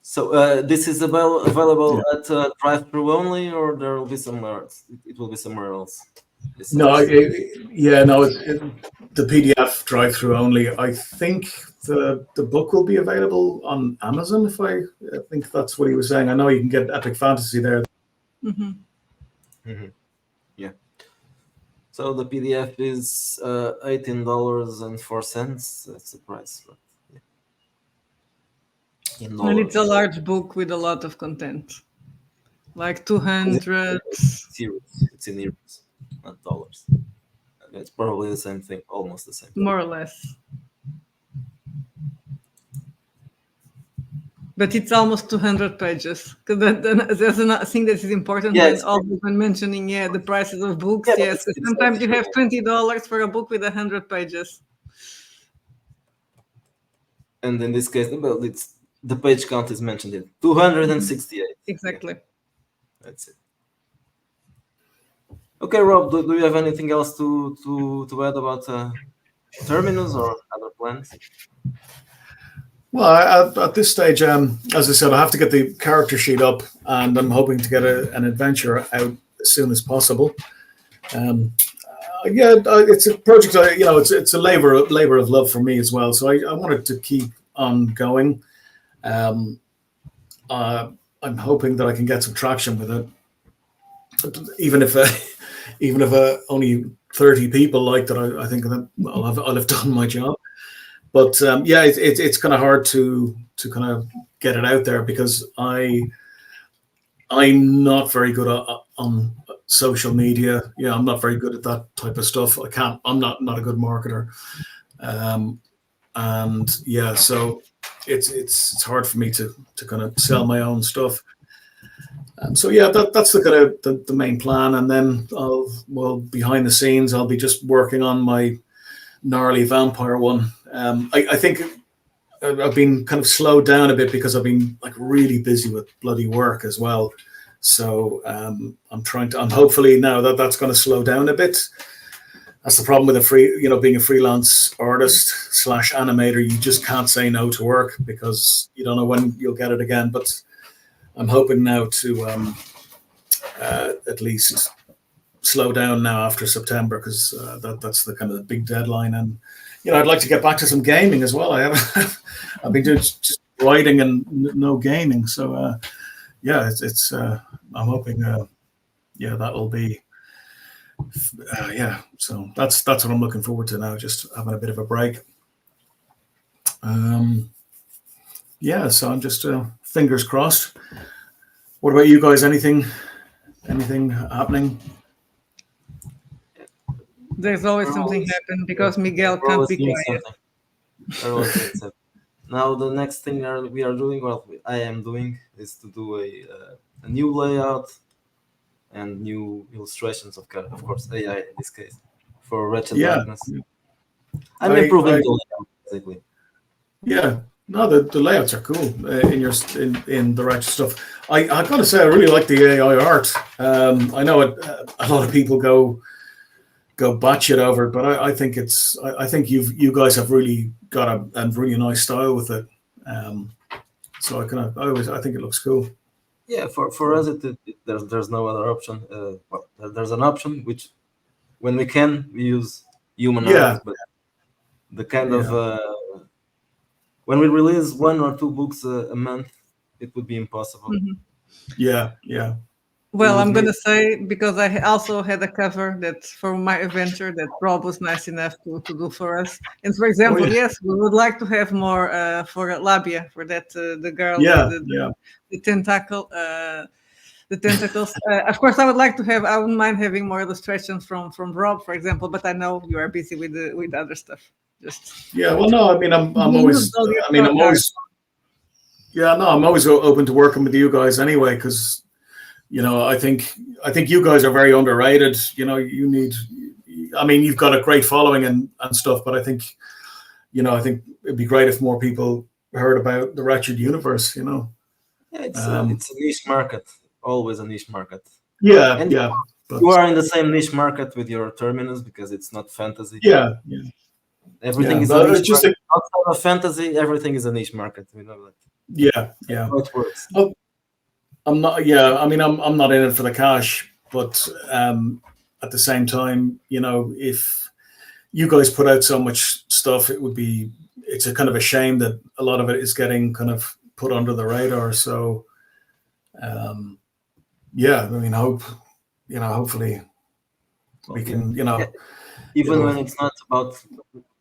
So this is available Yeah. at drive-through only, or there will be somewhere else? It will be somewhere else. This No, service. yeah, no, the PDF drive-through only. I think the book will be available on Amazon. I think that's what he was saying. I know you can get Epic Fantasy there. Hmm. Mhm. Yeah. So the PDF is $18.04. That's the price, right? Yeah. In And it's a dollars. large book with a lot of content, like Is it 200, It's euros. It's in euros, not dollars. It's probably the same thing, almost the same. more or less. But it's almost 200 pages. Because there's another thing that is important Yeah, when it's, always when mentioning the prices of books. yeah, but Yes, 'cause it's sometimes you have extra. $20 for a book with 100 pages. And in this case, well, it's the page count is mentioned here, 268. Yeah, Exactly. that's it. Okay, Rob, do you have anything else to add about Terminus or other plans? Well, at this stage, as I said, I have to get the character sheet up, and I'm hoping to get an adventure out as soon as possible. Um, yeah, it's a project. It's a labor of love for me as well. So I wanted to keep on going. Um, I'm hoping that I can get some traction with it, even if even if only 30 people like that. I think that I'll have done my job. But yeah, it's kind of hard to kind of get it out there because I'm not very good on social media. Yeah, I'm not very good at that type of stuff. I can't. I'm not a good marketer. Um, and yeah, so it's hard for me to kind of sell my own stuff. So yeah, that's the kind of the main plan. And then behind the scenes, I'll be just working on my gnarly vampire one. I think I've been kind of slowed down a bit because I've been like really busy with bloody work as well. So I'm hopefully now that that's going to slow down a bit. That's the problem with being a freelance artist / animator. You just can't say no to work because you don't know when you'll get it again. But I'm hoping now to at least slow down now after September because that's the kind of the big deadline. And I'd like to get back to some gaming as well. I've been doing just writing and no gaming. So yeah, it's I'm hoping that'll be yeah. So that's what I'm looking forward to now. Just having a bit of a break. Yeah, so I'm just fingers crossed. What about you guys? Anything happening? There's always We're something always, happen because yeah, Miguel we're can't always be doing quiet. something. We're always doing something. Now the next thing we are doing, well, I am doing, is to do a new layout and new illustrations of course, AI in this case, for Wretched Yeah, Darkness. I'm improving the layout, basically. yeah. No, the layouts are cool in your in the Ratchet stuff. I got to say, I really like the AI art. I know a lot of people go batshit over it, but I think I think you guys have really got a really nice style with it. Um, so I think it looks cool. Yeah, for us, there's no other option. Well, there's an option which, when we can, we use human art, Yeah, but the kind of yeah, when we release one or two books a month, it would be impossible. yeah, yeah. We Well, would I'm need. gonna say, because I also had a cover that for my adventure that Rob was nice enough to do for us. And for Oh example, yeah, yes, we would like to have more for Labia, for that the girl with yeah, yeah, the tentacle, the tentacles. Of course, I would like to have. I wouldn't mind having more illustrations from Rob, for example. But I know you are busy with other stuff. Just yeah. Well, no, I mean, I'm use always, all your I mean, I'm cards. always, yeah, no, I'm always open to working with you guys anyway, because I think you guys are very underrated. You need, I mean, you've got a great following and stuff, but I think it'd be great if more people heard about the Wretched universe. Yeah, Um, it's a niche market, always a niche market, yeah, and yeah, but you are in the same niche market with your terminus because it's not fantasy. yeah, yeah, Everything yeah. is a But niche it's just market. Outside of fantasy, everything is a niche market. We know that. yeah, That's yeah. how it works. Oh, I'm not. Yeah, I mean, I'm not in it for the cash, but at the same time, if you guys put out so much stuff, it's a kind of a shame that a lot of it is getting kind of put under the radar. So um, yeah, I mean, hopefully we Yeah. can, Yeah. Even it'll, when it's not about,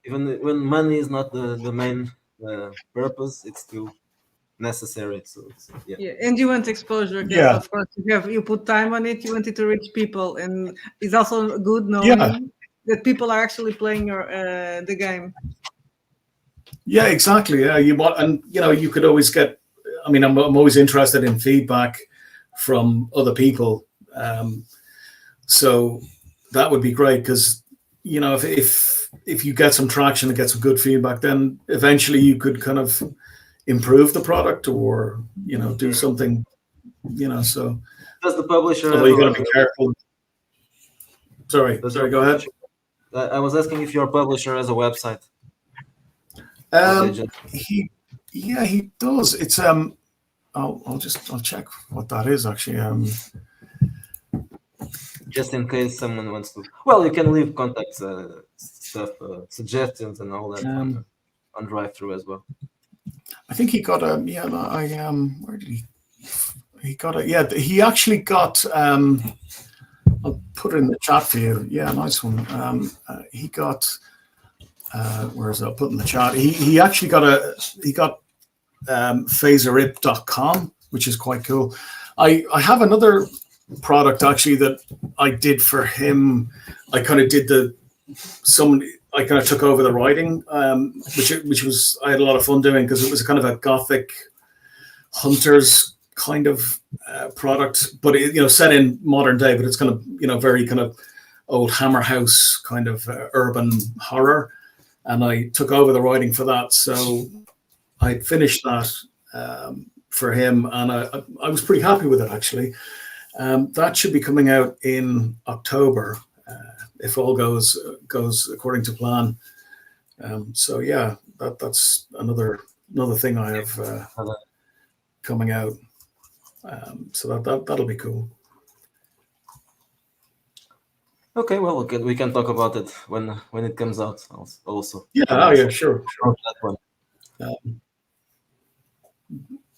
even when money is not the main purpose, it's still necessary. So yeah. Yeah, and you want exposure because yeah, of course you put time on it. You want it to reach people, and it's also good yeah, knowing that people are actually playing your the game. yeah, exactly. Yeah, you want, and you could always get. I mean, I'm always interested in feedback from other people. So that would be great because if you get some traction and get some good feedback, then eventually you could kind of improve the product or do something. So Does the publisher although have you got to be careful. does your Sorry, go ahead. publisher? I was asking if your publisher has a website or they Um, just he, yeah, he does. It's I'll check what that is actually. in case someone wants to. Well, you can leave contacts, stuff, suggestions, and all that on drive through as well. I think he got a yeah. Where did he? He got a yeah. He actually got. I'll put it in the chat for you. Yeah, nice one. He got. Where is that? I'll put in the chat. He actually got phaserip.com, which is quite cool. I have another product actually that I did for him. I kind of did I kind of took over the writing, which was I had a lot of fun doing because it was kind of a gothic hunters kind of product, but set in modern day, but it's kind of very kind of old Hammer House kind of urban horror, and I took over the writing for that. So I finished that for him, and I was pretty happy with it actually. That should be coming out in October if all goes according to plan. So yeah, that's another thing I have coming out. So that'll be cool. Okay, well, we can talk about it when it comes out. Also, Yeah, can oh also yeah, sure. that one.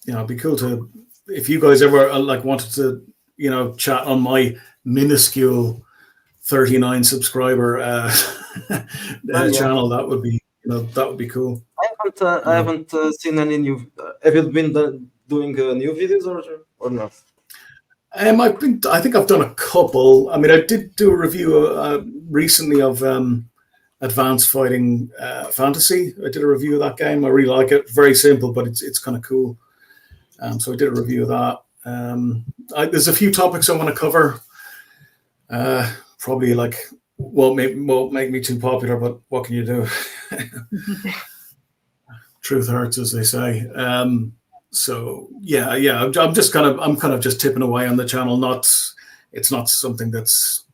It'd be cool to if you guys ever like wanted to chat on my minuscule 39 subscriber Yeah. channel. That would be cool. I haven't seen any new. Have you been doing new videos or not? I think I've done a couple. I mean, I did do a review recently of advanced fighting fantasy. I did a review of that game. I really like it. Very simple, but it's kind of cool. So I did a review of that. There's a few topics I want to cover. Probably like won't make me too popular, but what can you do? Truth hurts, as they say. So yeah, I'm kind of just tipping away on the channel. It's not something that's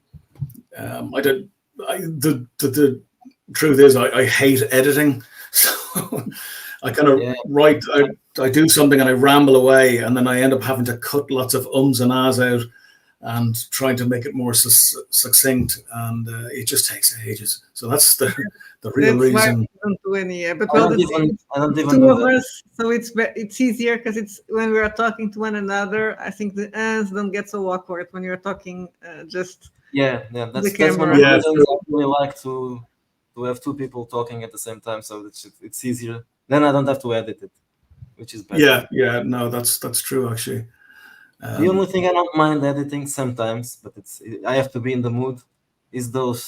the truth is I hate editing, so I kind of write. I do something and I ramble away, and then I end up having to cut lots of ums and ahs out and trying to make it more succinct, and it just takes ages. So that's the real That's why reason. we don't do any. But I don't even two do of that. us, so it's easier because it's when we are talking to one another. I think the ends don't get so awkward when you're talking just Yeah, the that's one camera. of the Yeah, reasons I really like to have two people talking at the same time, so that it's easier. Then I don't have to edit it, which is better. yeah. No, that's true actually. The only thing I don't mind editing sometimes, but I have to be in the mood, is those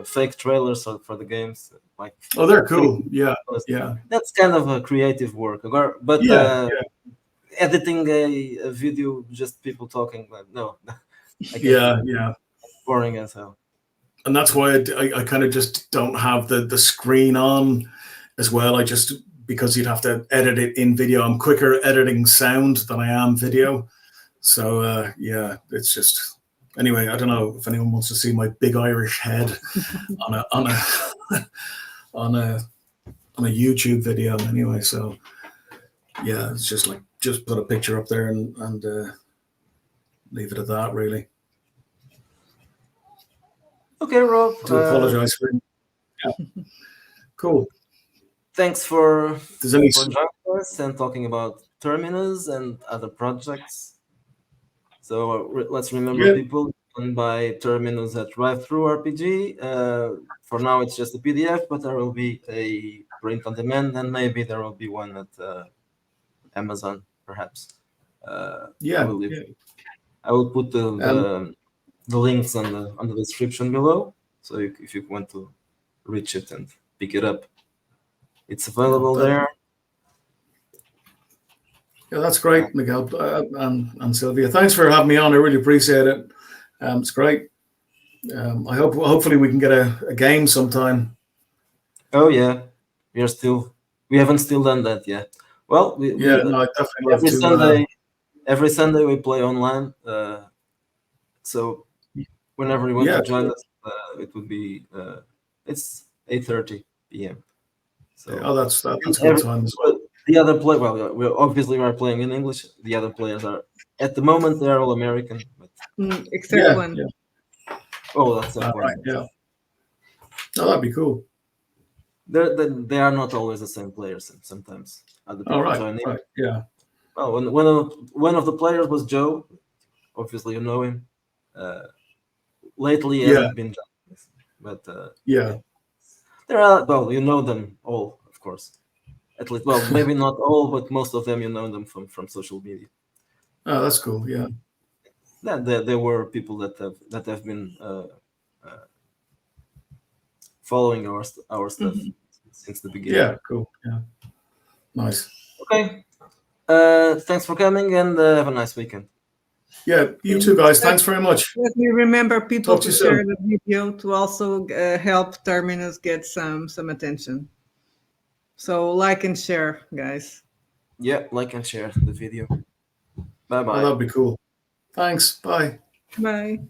fake trailers for the games. Like, Oh, they're cool. Yeah. that's kind of a creative work. But Yeah. editing a video just people talking, no, I can't Yeah. do it. Boring as hell. And that's why I kind of just don't have the screen on as well. Because you'd have to edit it in video. I'm quicker editing sound than I am video. So yeah, it's just anyway. I don't know if anyone wants to see my big Irish head on a on a YouTube video. Anyway, so yeah, it's just put a picture up there and leave it at that. Really. Okay, Rob. Do apologize for it. Yeah. Cool. Thanks for Does joining us and talking about Terminus and other projects. So let's remember people can buy Terminus at Drive-Thru RPG. For now, it's just a PDF, but there will be a print on demand, and maybe there will be one at Amazon, perhaps. I will put the links on the description below. So if you want to reach it and pick it up, it's available there. Yeah, that's great, Miguel and Sylvia. Thanks for having me on. I really appreciate it. It's great. Hopefully we can get a game sometime. Oh yeah, we haven't still done that yet. Well, I definitely every Sunday we play online. So whenever you want to join us, it would be it's 8:30 p.m. So that's a good time as well. The other player, we obviously are playing in English. The other players are at the moment they are all American, but except one. Yeah. Oh, that's one. Right, yeah. Oh, that'd be cool. They are not always the same players, and sometimes other people join in. Right, yeah. Well, one of the players was Joe. Obviously, you know him. Lately, he hasn't been joining us, but there are. Well, you know them all, of course. At least, well, maybe not all, but most of them you know them from social media. Oh, that's cool. Yeah. There were people that have been following our stuff since the beginning. Yeah, cool. Yeah, nice. Okay. Thanks for coming and have a nice weekend. Yeah, you too, guys. Thanks very much. Let me remember people to share soon. the video to also help Terminus get some attention. So like and share, guys. Yeah, like and share the video. Bye-bye. That'd be cool. Thanks. Bye. Bye.